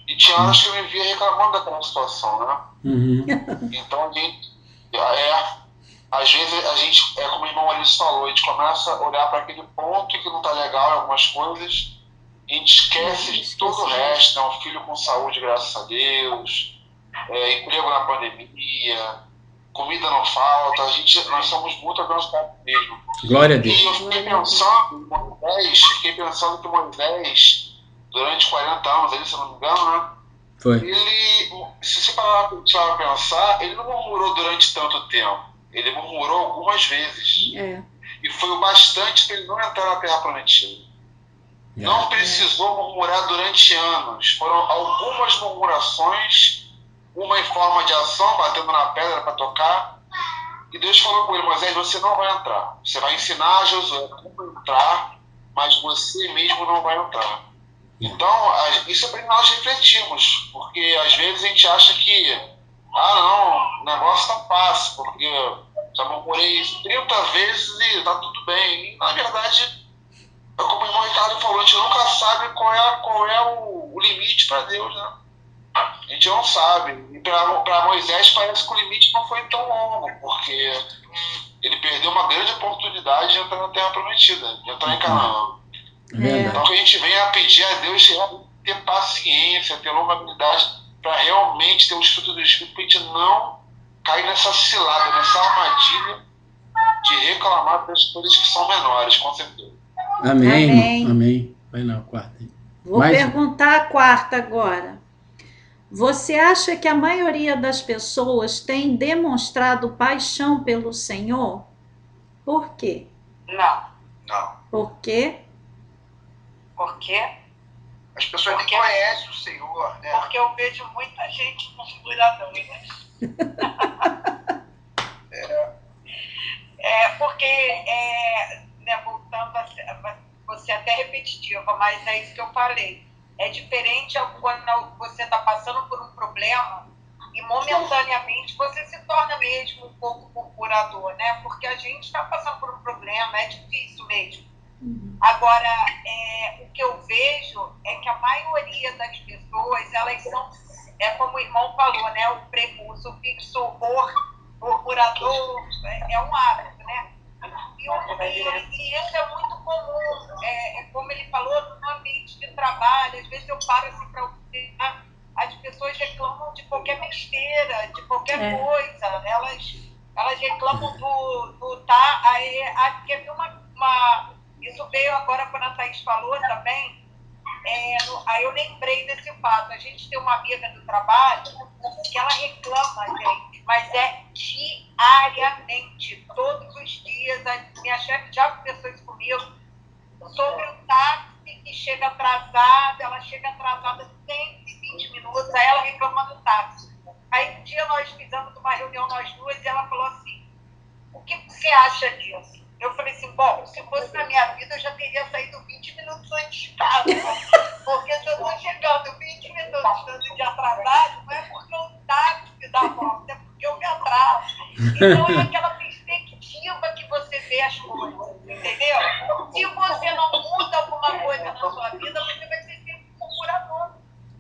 Speaker 8: e tinha horas que eu me via reclamando daquela situação, né?
Speaker 1: Uhum.
Speaker 8: Então, às vezes, a gente, como o irmão Alice falou, a gente começa a olhar para aquele ponto que não está legal em algumas coisas, e a gente esquece de todo o resto, né? Um filho com saúde, graças a Deus, emprego na pandemia, comida não falta, nós somos muito abençoados mesmo.
Speaker 1: Glória a Deus.
Speaker 8: E eu fiquei pensando que Moisés, durante 40 anos, se eu não me engano, né?
Speaker 1: Foi.
Speaker 8: Ele, se você parar para pensar, ele não murmurou durante tanto tempo. Ele murmurou algumas vezes. E foi o bastante para ele não entrar na Terra Prometida. Não precisou murmurar durante anos. Foram algumas murmurações, uma em forma de ação, batendo na pedra para tocar. E Deus falou com ele, Moisés, você não vai entrar. Você vai ensinar a Josué como entrar, mas você mesmo não vai entrar. Então, isso é para nós refletirmos. Porque às vezes a gente acha que, não, o negócio tá fácil, porque já murmurei 30 vezes e tá tudo bem. E, na verdade, como o irmão Ricardo falou, a gente nunca sabe qual é o limite para Deus, né? A gente não sabe. E para Moisés parece que o limite não foi tão longo, porque ele perdeu uma grande oportunidade de entrar na Terra Prometida, de entrar em Canaã. Então que a gente venha a pedir a Deus ter paciência, ter longanimidade, para realmente ter os frutos do Espírito, para a gente não cair nessa cilada, nessa armadilha de reclamar das coisas que são menores, com certeza.
Speaker 1: Amém. Amém. Vai na quarta.
Speaker 3: Vou perguntar a quarta agora. Você acha que a maioria das pessoas tem demonstrado paixão pelo Senhor? Por quê?
Speaker 2: Não.
Speaker 3: Por quê?
Speaker 2: Por quê? As pessoas nem conhecem o Senhor, né?
Speaker 12: Porque eu vejo muita gente murmuradores. Porque, né, voltando você até repetitiva, mas é isso que eu falei. É diferente quando você está passando por um problema e momentaneamente você se torna mesmo um pouco murmurador, né? Porque a gente está passando por um problema, é difícil mesmo. Agora, o que eu vejo é que a maioria das pessoas, elas são, como o irmão falou, né? O sufixo murmurador é um hábito, né? E isso é muito comum, como ele falou, no ambiente de trabalho. Às vezes eu paro assim para observar, as pessoas reclamam de qualquer besteira, de qualquer coisa, elas reclamam do quer ver isso veio agora quando a Thaís falou também, aí eu lembrei desse fato. A gente tem uma amiga do trabalho que ela reclama, gente, mas diariamente, todos os dias. A minha chefe já conversou isso comigo, sobre o táxi que chega atrasado. Ela chega atrasada 120 minutos, aí ela reclama do táxi. Aí um dia nós fizemos uma reunião, nós duas, e ela falou assim: o que acha disso? Eu falei assim, bom, se fosse na minha vida, eu já teria saído 20 minutos antes de casa. Porque se eu estou chegando 20 minutos de atrasado, não é porque o táxi dá volta, é porque eu me atraso. Então é aquela perspectiva que você vê as coisas, entendeu? Se você não muda alguma coisa na sua vida, você vai ser sempre um murmurador.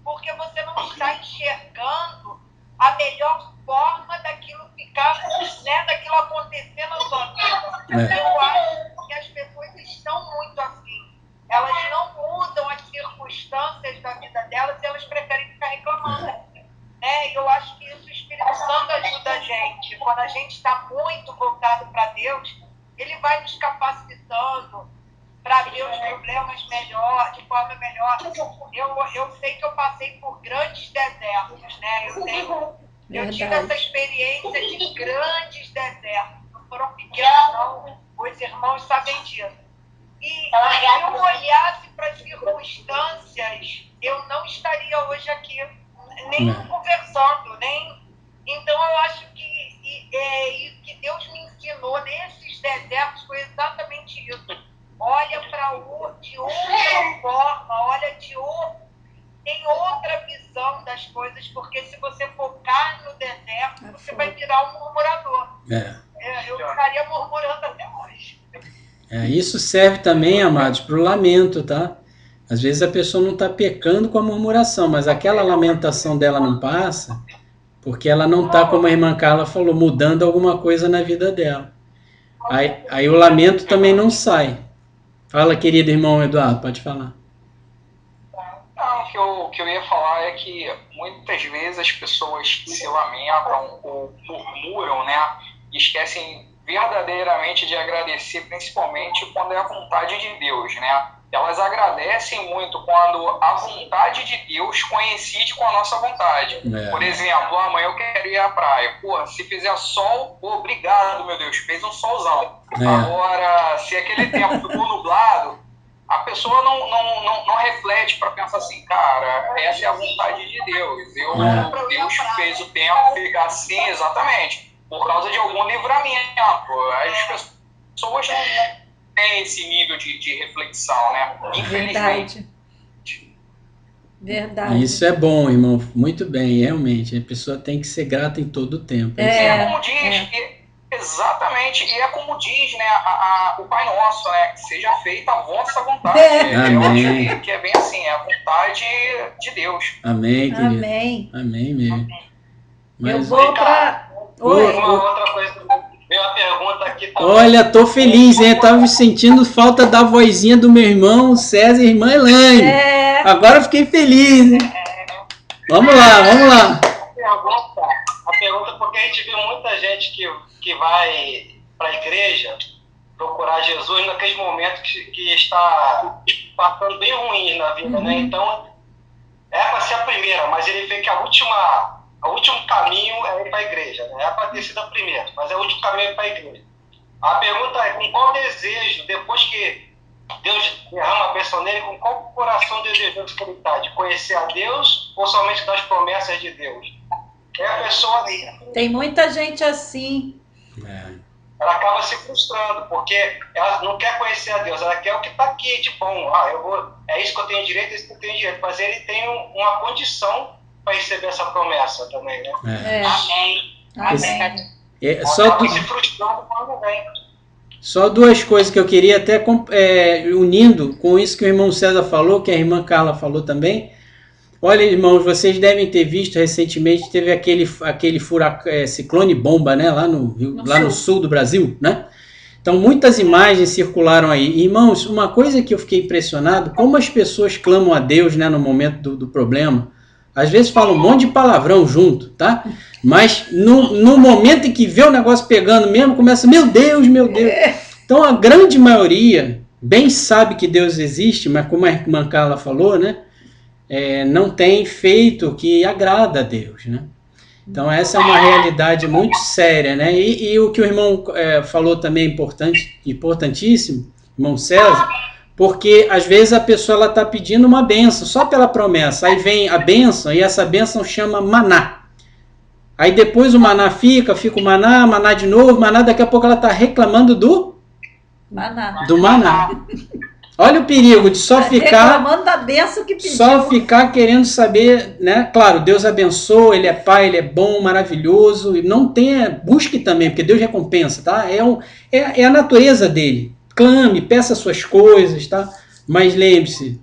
Speaker 12: Porque você não está enxergando a melhor forma daquilo ficar, né, daquilo acontecer na sua vida. Eu acho que as pessoas estão muito assim. Elas não mudam as circunstâncias da vida delas e elas preferem ficar reclamando. Né? Eu acho que isso o Espírito Santo ajuda a gente. Quando a gente está muito voltado para Deus, Ele vai nos capacitando para ver os problemas melhor, de forma melhor. Eu sei que eu passei por grandes desertos, né? Eu tive essa experiência de grandes desertos. Não foram pequenos, não. Os irmãos sabem disso. E se eu olhasse para as circunstâncias, eu não estaria hoje aqui, nem conversando, nem... Então, eu acho que Deus me ensinou nesses desertos foi exatamente isso. Olha de outra forma, tem outra visão das coisas, porque se você focar no deserto, você vai virar um murmurador. Eu ficaria murmurando até hoje.
Speaker 1: Isso serve também, amados, para o lamento, tá? Às vezes a pessoa não está pecando com a murmuração, mas aquela lamentação dela não passa, porque ela não está, como a irmã Carla falou, mudando alguma coisa na vida dela. Aí o lamento também não sai. Fala, querido irmão Eduardo, pode falar.
Speaker 9: Não, o que eu ia falar é que muitas vezes as pessoas se lamentam ou murmuram, né? E esquecem verdadeiramente de agradecer, principalmente quando é a vontade de Deus, né? Elas agradecem muito quando a vontade de Deus coincide com a nossa vontade. Por exemplo, amanhã eu quero ir à praia. Pô, se fizer sol, obrigado, meu Deus, fez um solzão. Agora, se aquele tempo ficou nublado, a pessoa não reflete para pensar assim, cara, essa é a vontade de Deus. Deus fez o tempo ficar assim, exatamente, por causa de algum livramento. As pessoas não tem esse nível de reflexão, né? Infelizmente.
Speaker 3: Verdade.
Speaker 1: Isso é bom, irmão. Muito bem, realmente. A pessoa tem que ser grata em todo o tempo.
Speaker 9: Como diz, exatamente. E é como diz, né, o Pai Nosso, né? Que seja feita a vossa vontade. Eu acho que é bem assim, é a vontade de Deus.
Speaker 1: Amém, querido.
Speaker 3: Amém.
Speaker 1: Amém mesmo.
Speaker 3: Eu vou para...
Speaker 5: Uma outra coisa... Minha pergunta aqui também.
Speaker 1: Olha, tô feliz, hein? Tava sentindo falta da vozinha do meu irmão César e irmã Elaine. Agora eu fiquei feliz, hein? Vamos lá.
Speaker 5: A pergunta é porque a gente vê muita gente que vai para a igreja procurar Jesus naqueles momentos que está passando bem ruins na vida, né? Então, é para ser a primeira, mas ele vê que o último caminho é ir para a igreja, né? É para ter sido a primeira, mas o último caminho é ir para a igreja. A pergunta é, com qual desejo, depois que Deus derrama a bênção nele, com qual coração desejoso que ele está? De conhecer a Deus ou somente das promessas de Deus? É a pessoa...
Speaker 3: Tem muita gente assim.
Speaker 5: Ela acaba se frustrando, porque ela não quer conhecer a Deus, ela quer o que está aqui, de bom. É isso que eu tenho direito, é isso que eu tenho direito. Mas ele tem uma condição para receber essa promessa também, né?
Speaker 3: Amém.
Speaker 1: Só duas coisas que eu queria até unindo com isso que o irmão César falou, que a irmã Carla falou também. Olha, irmãos, vocês devem ter visto recentemente, teve aquele ciclone bomba, né, lá no sul do Brasil, né? Então, muitas imagens circularam aí. Irmãos, uma coisa que eu fiquei impressionado, como as pessoas clamam a Deus, né, no momento do problema. Às vezes falam um monte de palavrão junto, tá? Mas no momento em que vê o negócio pegando mesmo, começa, meu Deus, meu Deus. Então a grande maioria bem sabe que Deus existe, mas como a irmã Carla falou, né? Não tem feito o que agrada a Deus, né? Então essa é uma realidade muito séria, né? E o que o irmão falou também é importantíssimo, irmão César, porque às vezes a pessoa está pedindo uma bênção, só pela promessa. Aí vem a bênção e essa bênção chama maná. Aí depois o maná fica o maná de novo, maná, daqui a pouco ela está reclamando do maná. Olha o perigo de só ficar
Speaker 3: reclamando da bênção que pediu.
Speaker 1: Só ficar querendo saber, né? Claro, Deus abençoa, Ele é Pai, Ele é bom, maravilhoso. E não tenha, busque também, porque Deus recompensa, tá? É a natureza dele. Clame, peça suas coisas, tá? Mas lembre-se,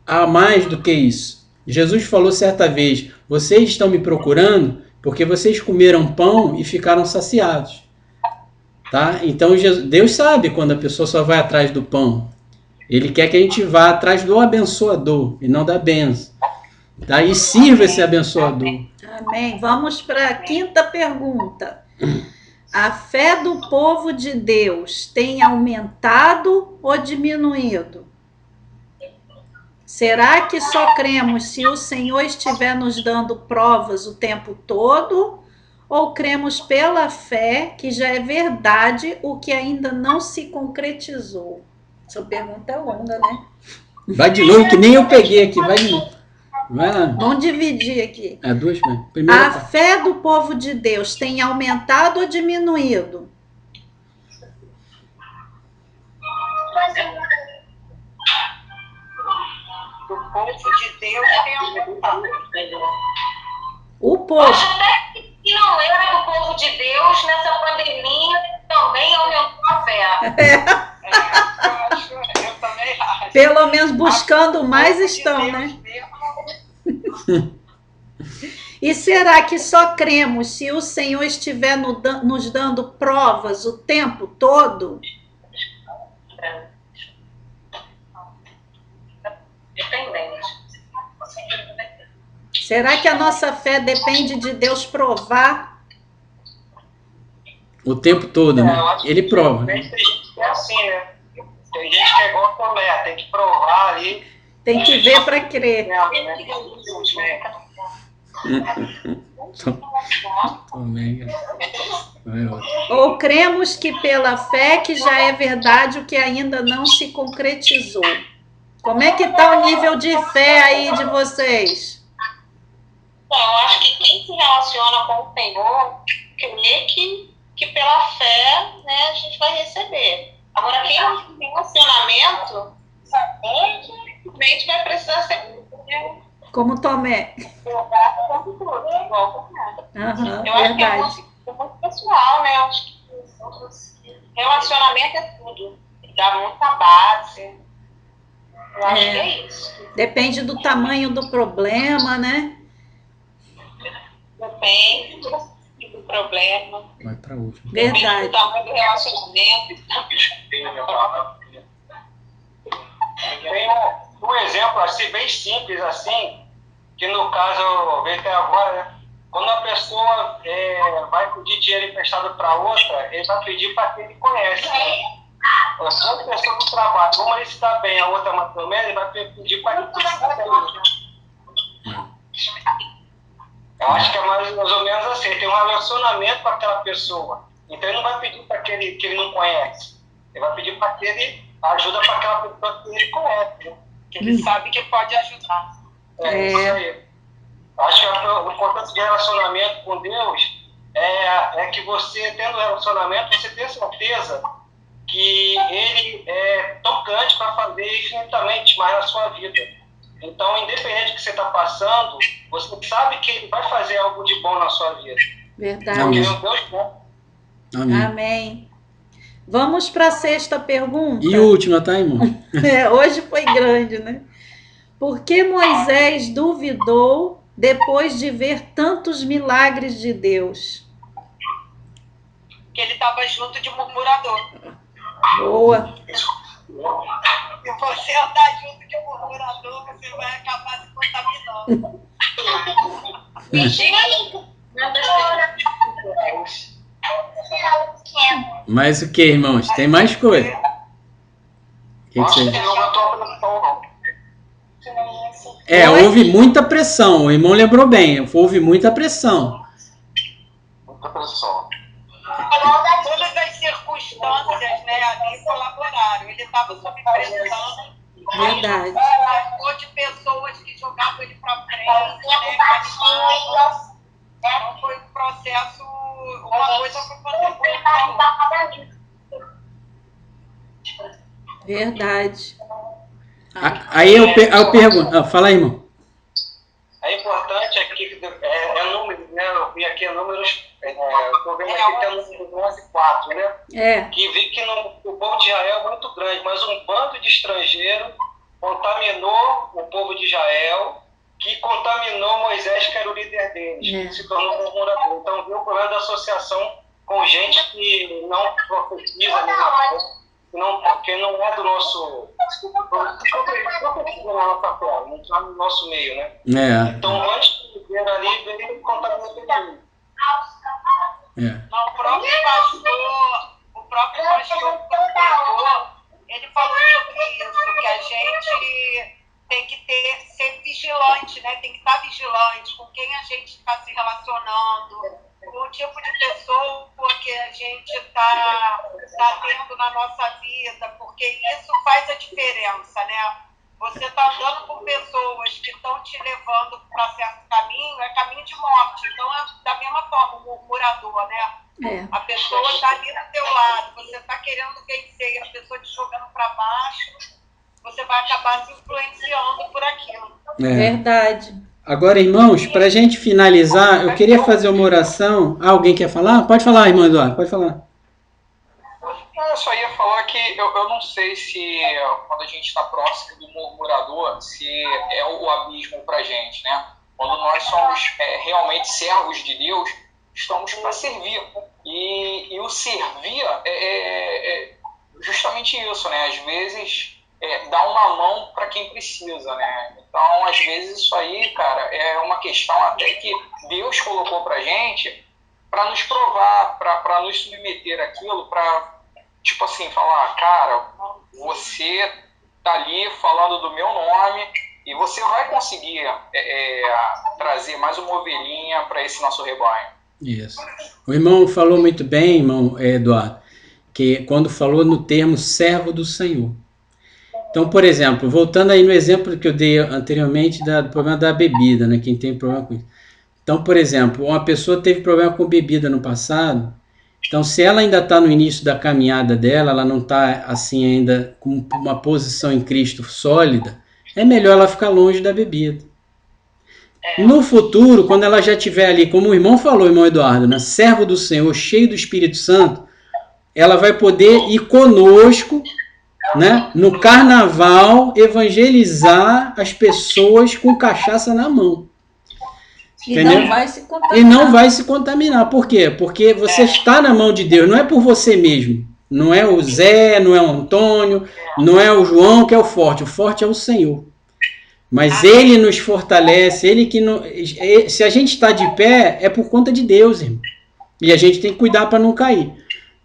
Speaker 1: há mais do que isso. Jesus falou certa vez: vocês estão me procurando porque vocês comeram pão e ficaram saciados, tá? Então Deus sabe quando a pessoa só vai atrás do pão. Ele quer que a gente vá atrás do abençoador e não da bênção. Tá? E sirva esse abençoador.
Speaker 3: Amém. Vamos para a quinta pergunta. A fé do povo de Deus tem aumentado ou diminuído? Será que só cremos se o Senhor estiver nos dando provas o tempo todo? Ou cremos pela fé que já é verdade o que ainda não se concretizou? Essa pergunta é longa, né?
Speaker 1: Vai de novo, que nem eu peguei aqui. Vai de novo. Vai lá.
Speaker 3: Vamos dividir aqui.
Speaker 1: Duas.
Speaker 3: A fé do povo de Deus tem aumentado ou diminuído?
Speaker 12: O povo de Deus tem aumentado.
Speaker 3: O povo.
Speaker 4: Acho até que não era do povo de Deus, nessa pandemia também aumentou a fé.
Speaker 12: Eu também acho.
Speaker 3: Pelo menos buscando mais estão, né? E será que só cremos se o Senhor estiver nos dando provas o tempo todo?
Speaker 4: Dependente.
Speaker 3: Será que a nossa fé depende de Deus provar?
Speaker 1: O tempo todo, né? Ele prova.
Speaker 6: Tem gente que é assim, né? Tem gente que é igual a Tomé, tem que provar ali.
Speaker 3: Tem que ver para crer. Ou cremos que pela fé que já é verdade o que ainda não se concretizou? Como é que está o nível de fé aí de vocês?
Speaker 4: Bom, eu acho que quem se relaciona com o Senhor crê que pela fé, né, a gente vai receber. Agora, quem não tem relacionamento, simplesmente vai precisar ser
Speaker 3: como Tomé.
Speaker 4: Eu acho
Speaker 3: Verdade.
Speaker 4: que é muito pessoal, né? Eu acho que relacionamento é tudo. Dá muita base. Eu acho que é isso.
Speaker 3: Depende do tamanho do problema, né?
Speaker 4: Depende do problema.
Speaker 1: Vai para última.
Speaker 3: Verdade.
Speaker 4: Depende do tamanho do relacionamento.
Speaker 6: Tem um exemplo assim, bem simples assim, que no caso eu vejo até agora, né? Quando a pessoa vai pedir dinheiro emprestado para outra, ele vai pedir para quem ele conhece. Se uma pessoa do trabalho, uma ele se dá bem, a outra mais ou menos, ele vai pedir para quem se dá bem. Eu acho que é mais ou menos assim, tem um relacionamento com aquela pessoa. Então ele não vai pedir para aquele que ele não conhece. Ele vai pedir para aquele ajuda para aquela pessoa que ele conhece. Né?
Speaker 12: Que ele sabe que pode ajudar.
Speaker 6: Isso aí. Acho que o importante de relacionamento com Deus é que você, tendo relacionamento, você tem certeza que Ele é tocante para fazer infinitamente mais na sua vida. Então, independente do que você está passando, você sabe que Ele vai fazer algo de bom na sua vida.
Speaker 3: Verdade.
Speaker 6: Porque Ele é um Deus bom.
Speaker 1: Amém.
Speaker 3: Amém. Vamos para a sexta pergunta.
Speaker 1: E última, tá, irmão?
Speaker 3: Hoje foi grande, né? Por que Moisés duvidou depois de ver tantos milagres de Deus?
Speaker 12: Que ele estava junto de murmurador.
Speaker 3: Boa.
Speaker 12: Se você andar junto de murmurador, você vai acabar se contaminando.
Speaker 1: Mas o que, irmãos? Tem mais coisa? O que você... houve muita pressão. O irmão lembrou bem. Houve muita pressão.
Speaker 8: Muita pressão.
Speaker 12: Todas as circunstâncias, né, ali colaboraram. Ele estava sob pressão.
Speaker 3: Verdade.
Speaker 12: Ou de pessoas que jogavam ele para frente, né, então foi processo, uma coisa foi contribuindo para outra.
Speaker 3: Verdade.
Speaker 1: Aí eu pergunto. Fala aí, irmão.
Speaker 9: É importante aqui, números, né? Eu vi aqui números, estou vendo aqui tem números 11:4, né? Que vê que o povo de Israel é muito grande, mas um bando de estrangeiros contaminou o povo de Israel, que contaminou Moisés, que era o líder deles, que se tornou murmurador. Então, viu o problema da associação com gente que não profetiza, que não é do nosso. Profetiza na nossa fé, não está no nosso meio, né? Então, antes de viver ali, veio contaminar todo mundo.
Speaker 12: Não, o próprio pastor ele falou sobre isso, que a gente tem que ser vigilante, né? Tem que estar vigilante com quem a gente está se relacionando, com o tipo de pessoa que a gente está tendo na nossa vida, porque isso faz a diferença, né? Você está andando com pessoas que estão te levando para certo caminho, é caminho de morte. Então, é da mesma forma, o murmurador, né? A pessoa está ali do teu lado, você está querendo vencer, e a pessoa te jogando para baixo, você vai acabar se influenciando por aquilo.
Speaker 3: Verdade.
Speaker 1: Agora, irmãos, para a gente finalizar, eu queria fazer uma oração. Alguém quer falar? Pode falar, irmão Eduardo, pode falar.
Speaker 9: Eu só ia falar que eu não sei se quando a gente está próximo do murmurador, se é o abismo para a gente, né? Quando nós somos realmente servos de Deus, estamos para servir. E o servir é justamente isso, né? Às vezes dar uma mão para quem precisa, né? Então, às vezes isso aí, cara, é uma questão até que Deus colocou para a gente para nos provar, para nos submeter àquilo, para, tipo assim, falar, cara, você tá ali falando do meu nome e você vai conseguir trazer mais uma ovelhinha para esse nosso rebanho.
Speaker 1: Isso. O irmão falou muito bem, irmão Eduardo, que quando falou no termo servo do Senhor. Então, por exemplo, voltando aí no exemplo que eu dei anteriormente do problema da bebida, né? Quem tem problema com isso. Então, por exemplo, uma pessoa teve problema com bebida no passado. Então, se ela ainda está no início da caminhada dela, ela não está assim ainda com uma posição em Cristo sólida, é melhor ela ficar longe da bebida. No futuro, quando ela já estiver ali, como o irmão falou, irmão Eduardo, né, servo do Senhor, cheio do Espírito Santo, ela vai poder ir conosco, né, no carnaval, evangelizar as pessoas com cachaça na mão. Entendeu?
Speaker 3: E não vai se contaminar.
Speaker 1: E não vai se contaminar. Por quê? Porque você está na mão de Deus, não é por você mesmo. Não é o Zé, não é o Antônio, não é o João que é o forte é o Senhor. Mas Ele nos fortalece, Ele que se a gente está de pé, é por conta de Deus, irmão. E a gente tem que cuidar para não cair.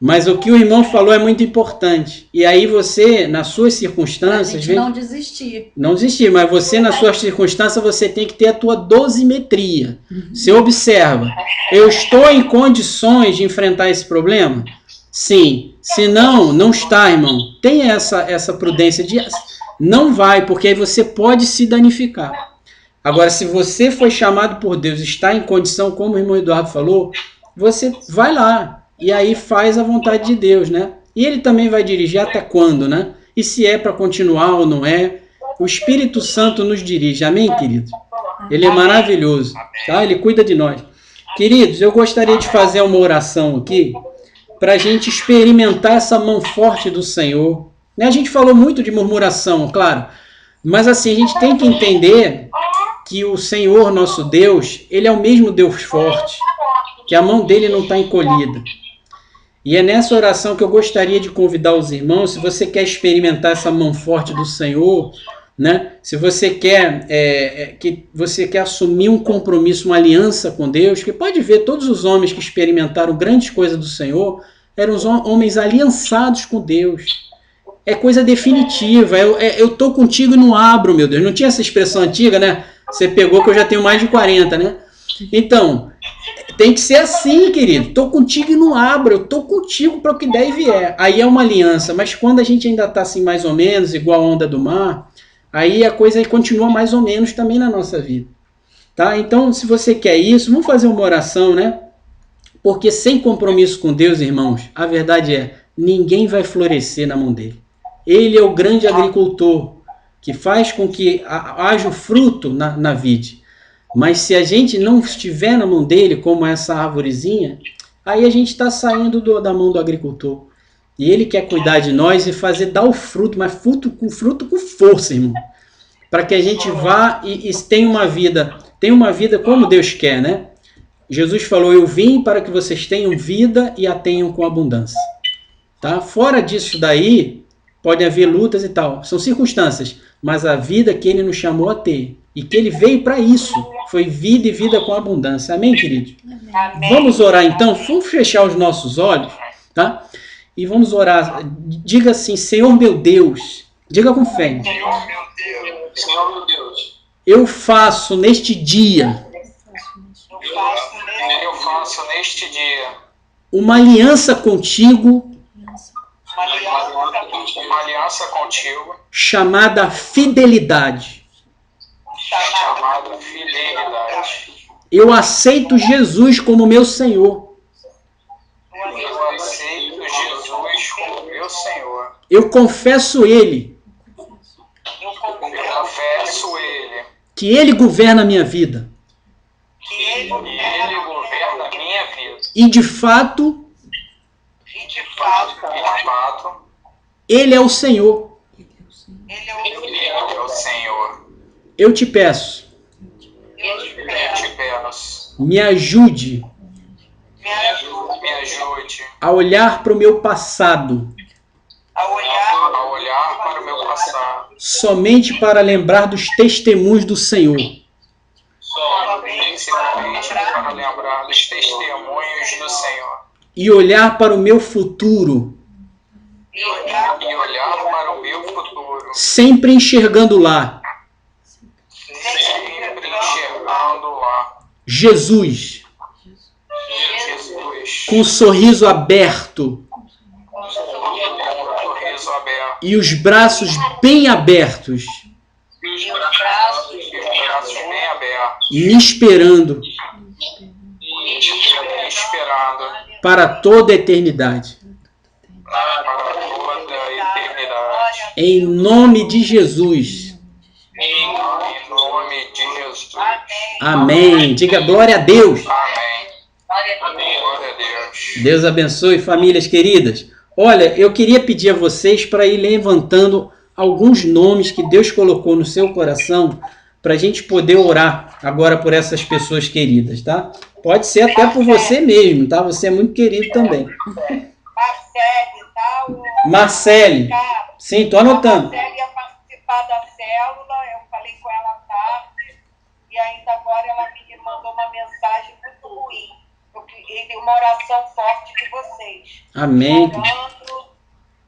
Speaker 1: Mas o que o irmão falou é muito importante. E aí você, nas suas circunstâncias...
Speaker 3: A gente não desistir.
Speaker 1: Não desistir, mas você, nas suas circunstâncias, você tem que ter a tua dosimetria. Você observa, eu estou em condições de enfrentar esse problema? Sim. Se não, não está, irmão. Tenha essa prudência de... Não vai, porque aí você pode se danificar. Agora, se você foi chamado por Deus, está em condição, como o irmão Eduardo falou, você vai lá. E aí faz a vontade de Deus, né? E Ele também vai dirigir até quando, né? E se é para continuar ou não é. O Espírito Santo nos dirige. Amém, querido? Ele é maravilhoso, tá? Ele cuida de nós. Queridos, eu gostaria de fazer uma oração aqui para a gente experimentar essa mão forte do Senhor. A gente falou muito de murmuração, claro. Mas assim, a gente tem que entender que o Senhor, nosso Deus, Ele é o mesmo Deus forte. Que a mão dele não está encolhida. E é nessa oração que eu gostaria de convidar os irmãos, se você quer experimentar essa mão forte do Senhor, né? Se você quer assumir um compromisso, uma aliança com Deus, que pode ver todos os homens que experimentaram grandes coisas do Senhor, eram os homens aliançados com Deus. É coisa definitiva. Eu estou contigo e não abro, meu Deus. Não tinha essa expressão antiga, né? Você pegou que eu já tenho mais de 40, né? Então... Tem que ser assim, querido. Estou contigo e não abro. Eu estou contigo para o que der e vier. Aí é uma aliança. Mas quando a gente ainda está assim mais ou menos, igual a onda do mar, aí a coisa continua mais ou menos também na nossa vida. Tá? Então, se você quer isso, vamos fazer uma oração, né? Porque sem compromisso com Deus, irmãos, a verdade é, ninguém vai florescer na mão dele. Ele é o grande agricultor que faz com que haja o fruto na vide. Mas se a gente não estiver na mão dele, como essa arvorezinha, aí a gente está saindo da mão do agricultor. E ele quer cuidar de nós e dar o fruto, mas fruto com força, irmão. Para que a gente vá e tenha uma vida como Deus quer, né? Jesus falou, eu vim para que vocês tenham vida e a tenham com abundância. Tá? Fora disso daí, pode haver lutas e tal. São circunstâncias, mas a vida que ele nos chamou a ter e que ele veio para isso foi vida e vida com abundância. Amém, querido? Amém. Vamos orar então? Vamos fechar os nossos olhos, tá? E vamos orar. Diga assim, Senhor meu Deus. Diga com fé.
Speaker 2: Senhor meu Deus.
Speaker 6: Senhor meu Deus,
Speaker 1: Eu faço neste dia
Speaker 9: Eu faço neste dia
Speaker 1: uma aliança contigo
Speaker 9: uma aliança contigo
Speaker 1: chamada fidelidade.
Speaker 9: chamada fidelidade.
Speaker 1: Eu aceito Jesus como meu Senhor.
Speaker 9: Eu aceito Jesus como meu Senhor.
Speaker 1: Eu confesso Ele,
Speaker 9: Eu confesso Ele.
Speaker 1: que Ele governa a minha vida.
Speaker 9: Que Ele governa a minha vida.
Speaker 1: E de fato,
Speaker 9: E de fato,
Speaker 1: Ele é o Senhor.
Speaker 9: Ele é o Senhor.
Speaker 1: Eu te peço,
Speaker 9: Eu te peço,
Speaker 1: me ajude
Speaker 9: me ajude
Speaker 1: a olhar para o meu passado,
Speaker 9: a olhar para o meu passado,
Speaker 1: somente para lembrar dos testemunhos do Senhor.
Speaker 9: principalmente para lembrar dos testemunhos do Senhor.
Speaker 1: E olhar para o meu futuro,
Speaker 9: E olhar para o meu futuro,
Speaker 1: sempre enxergando lá
Speaker 9: sempre enxergando lá
Speaker 1: Jesus,
Speaker 9: Jesus
Speaker 1: com um sorriso aberto
Speaker 9: com um sorriso aberto
Speaker 1: e os braços bem abertos,
Speaker 9: e os braços bem abertos,
Speaker 1: me esperando
Speaker 9: e esperando
Speaker 1: para toda a eternidade.
Speaker 9: para toda a eternidade.
Speaker 1: Em nome de Jesus.
Speaker 9: Em nome de Jesus.
Speaker 1: Amém. Diga glória a Deus.
Speaker 9: Amém. Glória a Deus.
Speaker 1: Deus abençoe, famílias queridas. Olha, eu queria pedir a vocês para ir levantando alguns nomes que Deus colocou no seu coração para a gente poder orar agora por essas pessoas queridas, tá? Pode ser até por você mesmo, tá? Você é muito querido também.
Speaker 12: Marcele, tá?
Speaker 1: Marcele. Sim, tô anotando.
Speaker 12: A Marcele ia participar da célula, eu falei com ela à tarde, e ainda agora ela me mandou uma mensagem muito ruim. Uma oração forte de vocês.
Speaker 1: Amém.
Speaker 12: Chorando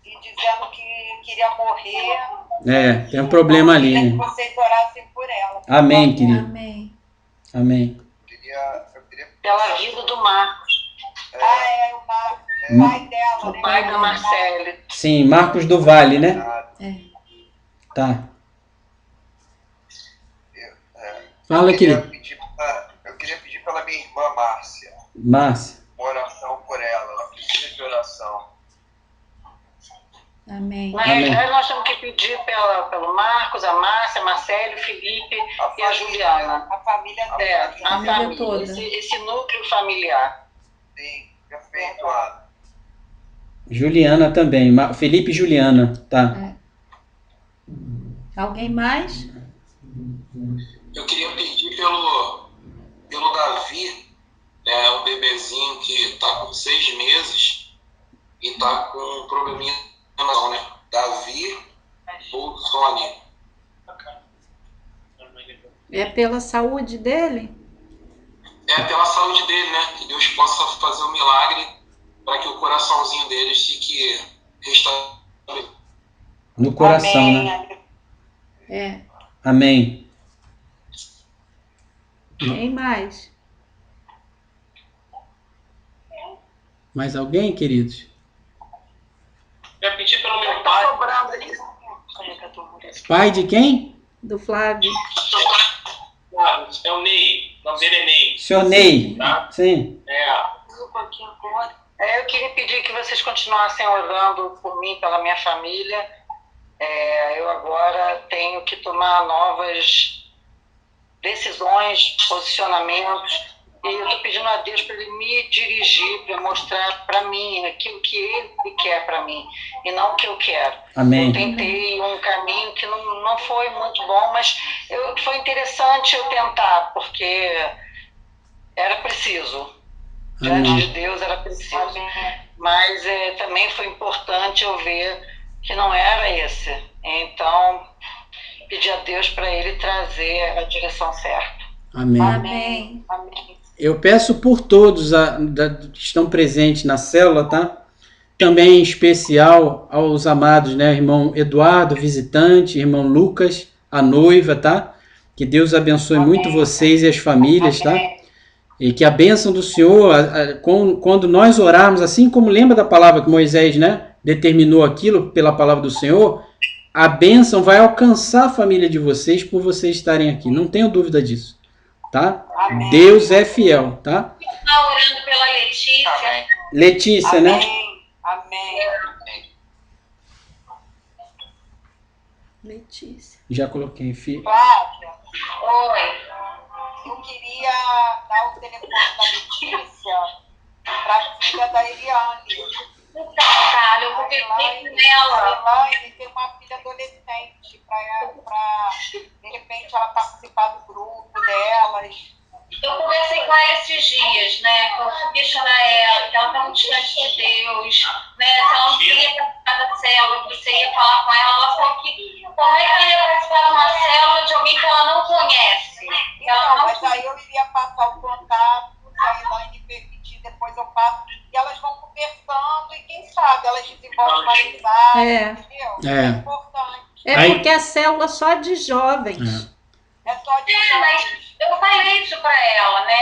Speaker 12: e dizendo que queria morrer.
Speaker 1: É, tem um problema ali,
Speaker 12: Queria
Speaker 1: né?
Speaker 12: que vocês orassem por ela.
Speaker 1: Amém, querido.
Speaker 3: Amém.
Speaker 1: Amém.
Speaker 2: Eu queria
Speaker 11: Pela vida do Marcos,
Speaker 12: O Marcos, o pai dela, né?
Speaker 11: o pai da Marcele.
Speaker 1: Sim, Marcos do Vale, né? Tá. Fala, querido.
Speaker 2: Eu queria pedir pela minha irmã Márcia.
Speaker 1: Márcia.
Speaker 2: Uma oração por ela. Ela precisa de oração.
Speaker 3: Amém.
Speaker 11: Mas
Speaker 1: Amém.
Speaker 11: aí nós temos que pedir pelo Marcos, a Márcia, Marcelo, o Felipe e a Juliana.
Speaker 12: A família
Speaker 11: A
Speaker 3: família
Speaker 11: família,
Speaker 3: toda.
Speaker 11: esse núcleo familiar.
Speaker 2: Sim, perfeito, Ana.
Speaker 1: Juliana também. Felipe e Juliana. Tá.
Speaker 3: Alguém mais?
Speaker 6: eu queria pedir pelo Davi, né, um bebezinho que está com 6 meses e está com um probleminha não, né? Davi Bolsoni.
Speaker 3: É pela saúde dele?
Speaker 6: É pela saúde dele, né? Que Deus possa fazer um milagre para que o coraçãozinho dele fique restabelecido.
Speaker 1: No coração,
Speaker 12: Amém.
Speaker 1: né?
Speaker 3: É.
Speaker 1: Amém.
Speaker 3: Quem mais?
Speaker 1: Mais alguém, queridos?
Speaker 5: Eu pedi pelo meu
Speaker 11: Tá
Speaker 5: pai.
Speaker 11: sobrando aí.
Speaker 1: Pai de quem?
Speaker 3: Do Flávio.
Speaker 5: É o Ney. O nome dele é Ney.
Speaker 1: Senhor Ney.
Speaker 5: Tá?
Speaker 1: Sim.
Speaker 5: É.
Speaker 12: pouquinho com
Speaker 11: Eu queria pedir que vocês continuassem orando por mim, pela minha família. Eu agora tenho que tomar novas decisões, posicionamentos, e eu estou pedindo a Deus para Ele me dirigir, para mostrar para mim aquilo que Ele quer para mim, e não o que eu quero.
Speaker 1: Amém.
Speaker 11: Eu tentei um caminho que não foi muito bom, mas foi interessante eu tentar, porque era preciso. Diante de Deus era preciso. Mas também foi importante eu ver que não era esse. Então, pedir a Deus para Ele trazer a direção certa.
Speaker 1: Amém.
Speaker 3: Amém.
Speaker 12: Amém.
Speaker 1: Eu peço por todos que estão presentes na célula, tá? Também em especial aos amados, né? Irmão Eduardo, visitante, irmão Lucas, a noiva, tá? Que Deus abençoe muito vocês e as famílias, tá? E que a bênção do Senhor, quando nós orarmos, assim como lembra da palavra que Moisés, né, determinou aquilo pela palavra do Senhor, a bênção vai alcançar a família de vocês por vocês estarem aqui. Não tenho dúvida disso, tá?
Speaker 12: Amém.
Speaker 1: Deus é fiel, tá?
Speaker 4: Está orando pela Letícia.
Speaker 5: Amém.
Speaker 1: Letícia, né?
Speaker 12: Amém.
Speaker 3: Letícia.
Speaker 1: Já coloquei, filho.
Speaker 12: Flávia,
Speaker 4: Oi.
Speaker 12: eu queria dar o telefone da Letícia para a filha da Eliane.
Speaker 4: Então, cara, eu conversei com ela.
Speaker 12: A Elaine tem uma filha adolescente, para de repente ela participar do grupo delas.
Speaker 4: Eu conversei com ela esses dias, né? Eu fui questionar ela, que ela está muito distante de Deus, né? Se ela não queria participar da célula, que você ia falar com ela, ela falou que como é que ela ia participar de uma célula de alguém que ela não conhece?
Speaker 12: Então, mas aí eu iria passar o contato, se a Elaine permitir, depois eu passo, e elas vão conversando, e quem sabe elas desenvolvem uma amizade, entendeu?
Speaker 1: É.
Speaker 12: Importante.
Speaker 3: É porque é célula só de jovens.
Speaker 12: É só de
Speaker 4: Mas eu falei isso pra ela, né?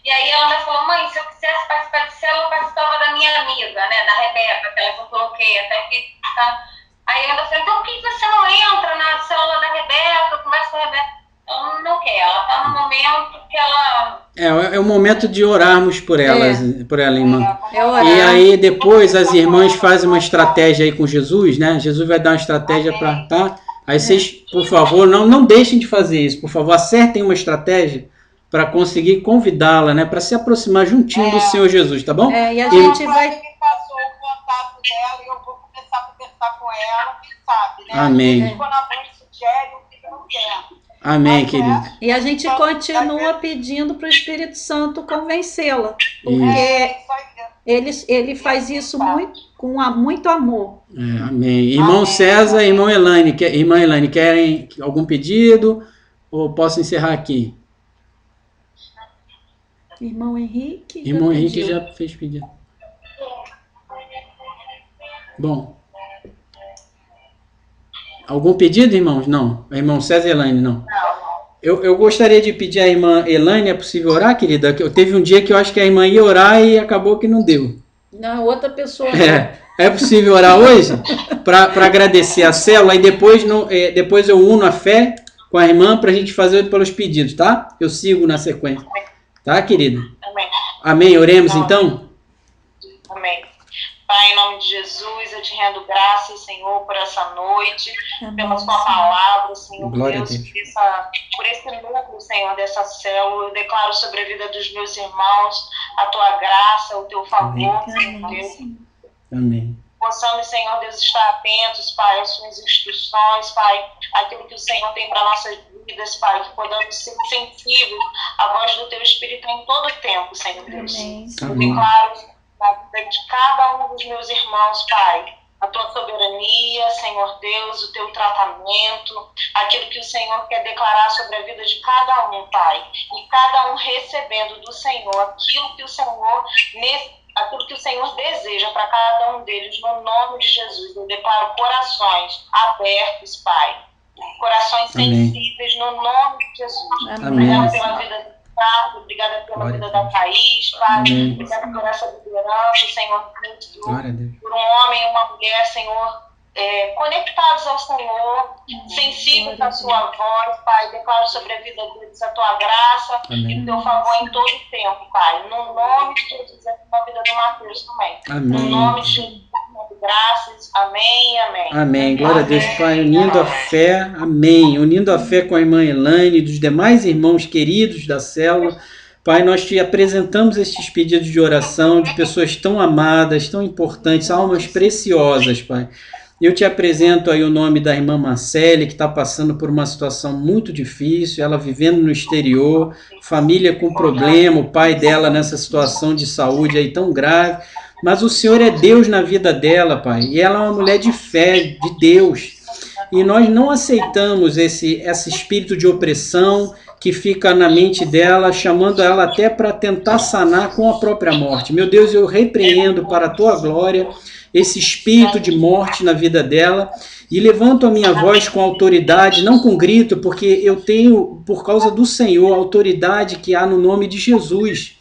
Speaker 4: E aí ela me falou, mãe, se eu quisesse participar de célula, eu participava da minha amiga, né? Da Rebeca, aquela que eu coloquei até que tá. Aí eu ainda falei, então por que você não entra na célula da Rebeca, conversa com a Rebeca? Ela não quer, ela tá no momento que ela...
Speaker 1: É o momento de orarmos por elas, por ela, irmã.
Speaker 3: É orar.
Speaker 1: E aí depois as irmãs fazem uma estratégia aí com Jesus, né? Jesus vai dar uma estratégia para, tá? Aí vocês, por favor, não deixem de fazer isso. Por favor, acertem uma estratégia para conseguir convidá-la, né? Para se aproximar juntinho do Senhor Jesus, tá bom?
Speaker 3: E a gente vai...
Speaker 12: me passou o contato dela e eu vou começar a conversar com ela, quem sabe, né?
Speaker 1: Amém.
Speaker 12: Quando a mãe sugere, o que não quer.
Speaker 1: Amém, querido.
Speaker 3: E a gente continua pedindo para o Espírito Santo convencê-la. Porque ele faz isso com muito amor.
Speaker 1: Amém. Irmão César e irmã Elaine, querem algum pedido? Ou posso encerrar aqui?
Speaker 3: Irmão Henrique.
Speaker 1: Irmão Henrique já fez pedido. Bom. Algum pedido, irmãos? Não. Irmão César e Elaine, não. Eu gostaria de pedir à irmã Elaine, é possível orar, querida? Teve um dia que eu acho que a irmã ia orar e acabou que não deu.
Speaker 3: Não, outra pessoa.
Speaker 1: É possível orar hoje? Para agradecer a célula, e depois eu uno a fé com a irmã para a gente fazer pelos pedidos, tá? Eu sigo na sequência. Tá, querida?
Speaker 4: Amém.
Speaker 1: Amém. Oremos, então?
Speaker 4: Amém. Pai, em nome de Jesus, eu te rendo graças, Senhor, por essa noite, pela sua palavra, Senhor,
Speaker 1: Glória
Speaker 4: Deus,
Speaker 1: a Deus.
Speaker 4: por esse núcleo, Senhor, dessa célula. Eu declaro sobre a vida dos meus irmãos a tua graça, o teu favor, Senhor Deus.
Speaker 1: Amém.
Speaker 4: Possamos, Senhor Deus, estar atentos, Pai, às suas instruções, Pai, aquilo que o Senhor tem para nossas vidas, Pai, que podamos ser sensíveis à voz do teu Espírito em todo o tempo, Senhor Deus.
Speaker 3: Amém.
Speaker 4: Eu declaro na vida de cada um dos meus irmãos, Pai, a tua soberania, Senhor Deus, o teu tratamento, aquilo que o Senhor quer declarar sobre a vida de cada um, Pai, e cada um recebendo do Senhor aquilo que o Senhor deseja para cada um deles, no nome de Jesus. Eu declaro corações abertos, Pai, corações sensíveis, no nome de Jesus.
Speaker 3: Amém.
Speaker 4: Obrigada pela vida do Ricardo, obrigada pela vida da Thaís, Pai, obrigada por essa liderança, Senhor Deus, por um homem e uma mulher, Senhor,
Speaker 7: conectados ao Senhor, sensíveis à sua voz, Pai. Declaro sobre a vida deles a tua graça e o teu favor em todo o tempo, Pai. No nome de Jesus, na vida do Mateus também.
Speaker 1: Amém.
Speaker 7: No nome de Jesus, graças. Amém, amém.
Speaker 1: Amém. Glória a Deus, Pai. Unindo a fé, amém. Unindo a fé com a irmã Elaine e dos demais irmãos queridos da célula. Pai, nós te apresentamos estes pedidos de oração de pessoas tão amadas, tão importantes, almas preciosas, Pai. Eu te apresento aí o nome da irmã Marcele, que está passando por uma situação muito difícil, ela vivendo no exterior, família com problema, o pai dela nessa situação de saúde aí tão grave, mas o Senhor é Deus na vida dela, Pai, e ela é uma mulher de fé, de Deus, e nós não aceitamos esse espírito de opressão que fica na mente dela, chamando ela até para tentar sanar com a própria morte. Meu Deus, eu repreendo para a tua glória esse espírito de morte na vida dela e levanto a minha voz com autoridade, não com grito, porque eu tenho, por causa do Senhor, a autoridade que há no nome de Jesus.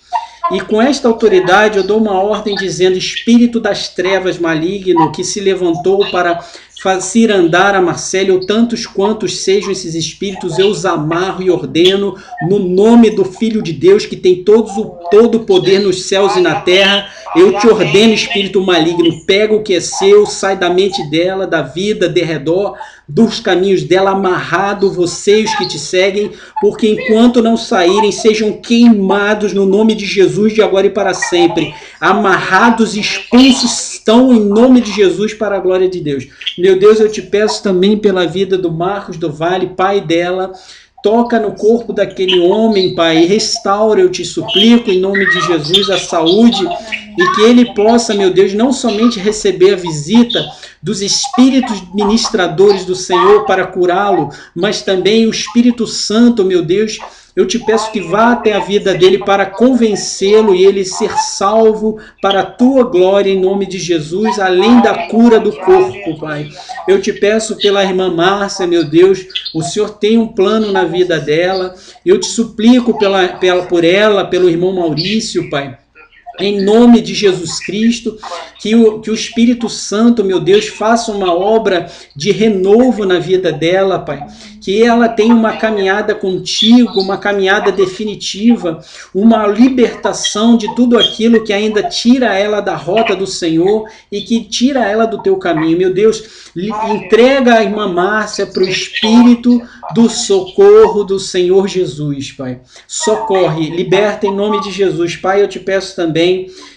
Speaker 1: E com esta autoridade eu dou uma ordem dizendo: espírito das trevas maligno que se levantou para fazer andar a Marcele, ou tantos quantos sejam esses espíritos, eu os amarro e ordeno no nome do Filho de Deus, que tem todo o poder nos céus e na terra. Eu te ordeno, espírito maligno, pega o que é seu, sai da mente dela, da vida, de redor, dos caminhos dela, amarrado você e os que te seguem, porque enquanto não saírem, sejam queimados no nome de Jesus, de agora e para sempre. Amarrados e expulsos estão em nome de Jesus, para a glória de Deus. Meu Deus, eu te peço também pela vida do Marcos do Vale, pai dela. Toca no corpo daquele homem, Pai, e restaura, eu te suplico, em nome de Jesus, a saúde, e que ele possa, meu Deus, não somente receber a visita dos espíritos ministradores do Senhor para curá-lo, mas também o Espírito Santo, meu Deus, eu te peço que vá até a vida dele para convencê-lo e ele ser salvo para a tua glória, em nome de Jesus, além da cura do corpo, Pai. Eu te peço pela irmã Márcia, meu Deus, o Senhor tem um plano na vida dela. Eu te suplico por ela, pelo irmão Maurício, Pai. Em nome de Jesus Cristo, que o Espírito Santo, meu Deus, faça uma obra de renovo na vida dela, Pai. Que ela tenha uma caminhada contigo, uma caminhada definitiva, uma libertação de tudo aquilo que ainda tira ela da rota do Senhor e que tira ela do teu caminho. Meu Deus, entrega a irmã Márcia para o Espírito do socorro do Senhor Jesus, Pai. Socorre, liberta em nome de Jesus. Pai, eu te peço também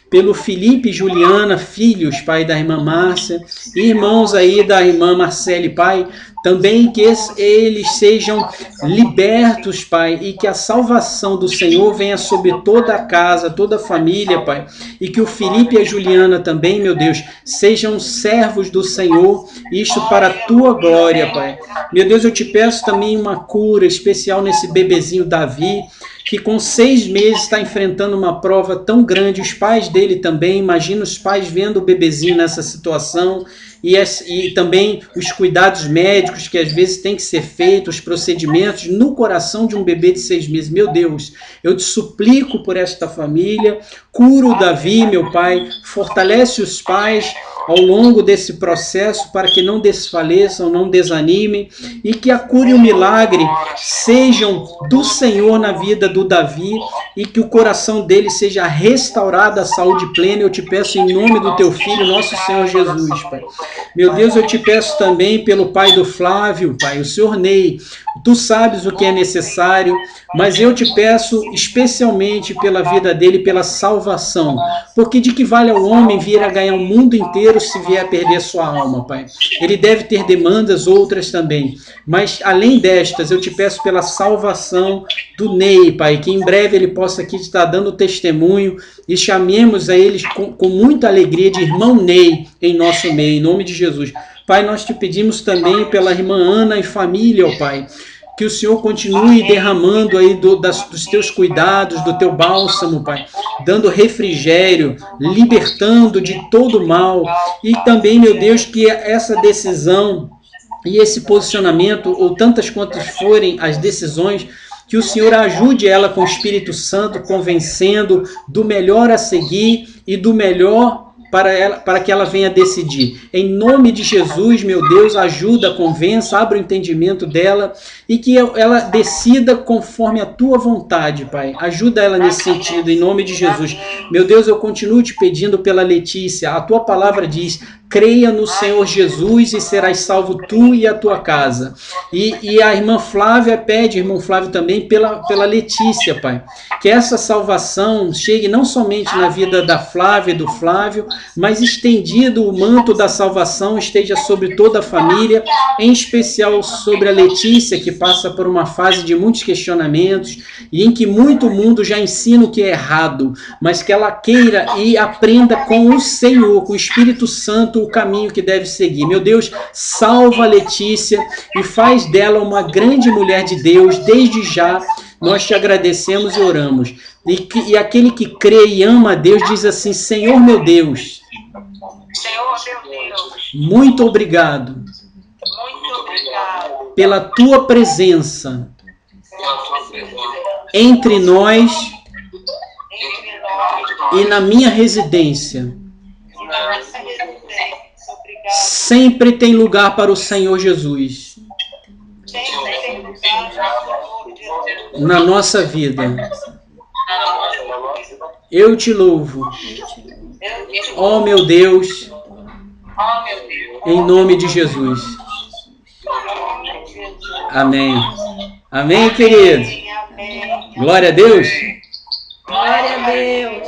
Speaker 1: pelo Felipe e Juliana, filhos, Pai, da irmã Márcia, irmãos aí da irmã Marcele, Pai, também que eles sejam libertos, Pai, e que a salvação do Senhor venha sobre toda a casa, toda a família, Pai, e que o Felipe e a Juliana também, meu Deus, sejam servos do Senhor, isto para a tua glória, Pai. Meu Deus, eu te peço também uma cura especial nesse bebezinho Davi, que com 6 meses está enfrentando uma prova tão grande, os pais dele também, imagina os pais vendo o bebezinho nessa situação, e também os cuidados médicos que às vezes tem que ser feitos, os procedimentos no coração de um bebê de 6 meses. Meu Deus, eu te suplico por esta família, cura o Davi, meu Pai, fortalece os pais ao longo desse processo para que não desfaleçam, não desanimem e que a cura e o milagre sejam do Senhor na vida do Davi e que o coração dele seja restaurado à saúde plena. Eu te peço em nome do teu Filho, nosso Senhor Jesus, Pai. Meu Deus, eu te peço também pelo pai do Flávio, Pai, o Senhor Ney. Tu sabes o que é necessário, mas eu te peço especialmente pela vida dele, pela salvação. Porque de que vale ao homem vir a ganhar o mundo inteiro se vier a perder sua alma, Pai? Ele deve ter demandas, outras também. Mas além destas, eu te peço pela salvação do Ney, Pai, que em breve ele possa aqui estar dando testemunho e chamemos a eles com muita alegria de irmão Ney em nosso meio, em nome de Jesus. Pai, nós te pedimos também pela irmã Ana e família, ó Pai, que o Senhor continue derramando aí dos teus cuidados, do teu bálsamo, Pai, dando refrigério, libertando de todo mal. E também, meu Deus, que essa decisão e esse posicionamento, ou tantas quantas forem as decisões, que o Senhor ajude ela com o Espírito Santo, convencendo do melhor a seguir e do melhor para que ela venha decidir. Em nome de Jesus, meu Deus, ajuda, convença, abra o entendimento dela e que ela decida conforme a tua vontade, Pai. Ajuda ela nesse sentido, em nome de Jesus. Meu Deus, eu continuo te pedindo pela Letícia. A tua palavra diz: creia no Senhor Jesus e serás salvo tu e a tua casa. E a irmã Flávia pede, irmão Flávio também, pela Letícia, Pai. Que essa salvação chegue não somente na vida da Flávia e do Flávio, mas estendido o manto da salvação esteja sobre toda a família, em especial sobre a Letícia, que passa por uma fase de muitos questionamentos e em que muito mundo já ensina o que é errado, mas que ela queira e aprenda com o Senhor, com o Espírito Santo, o caminho que deve seguir. Meu Deus, salva a Letícia e faz dela uma grande mulher de Deus. Desde já, nós te agradecemos e oramos. E aquele que crê e ama a Deus diz assim: Senhor meu Deus, muito obrigado pela tua presença entre nós e na minha residência. Sempre tem lugar para o Senhor Jesus na nossa vida. Eu te louvo, ó meu Deus, em nome de Jesus. Amém. Amém, querido. Glória a Deus.
Speaker 3: Glória a Deus.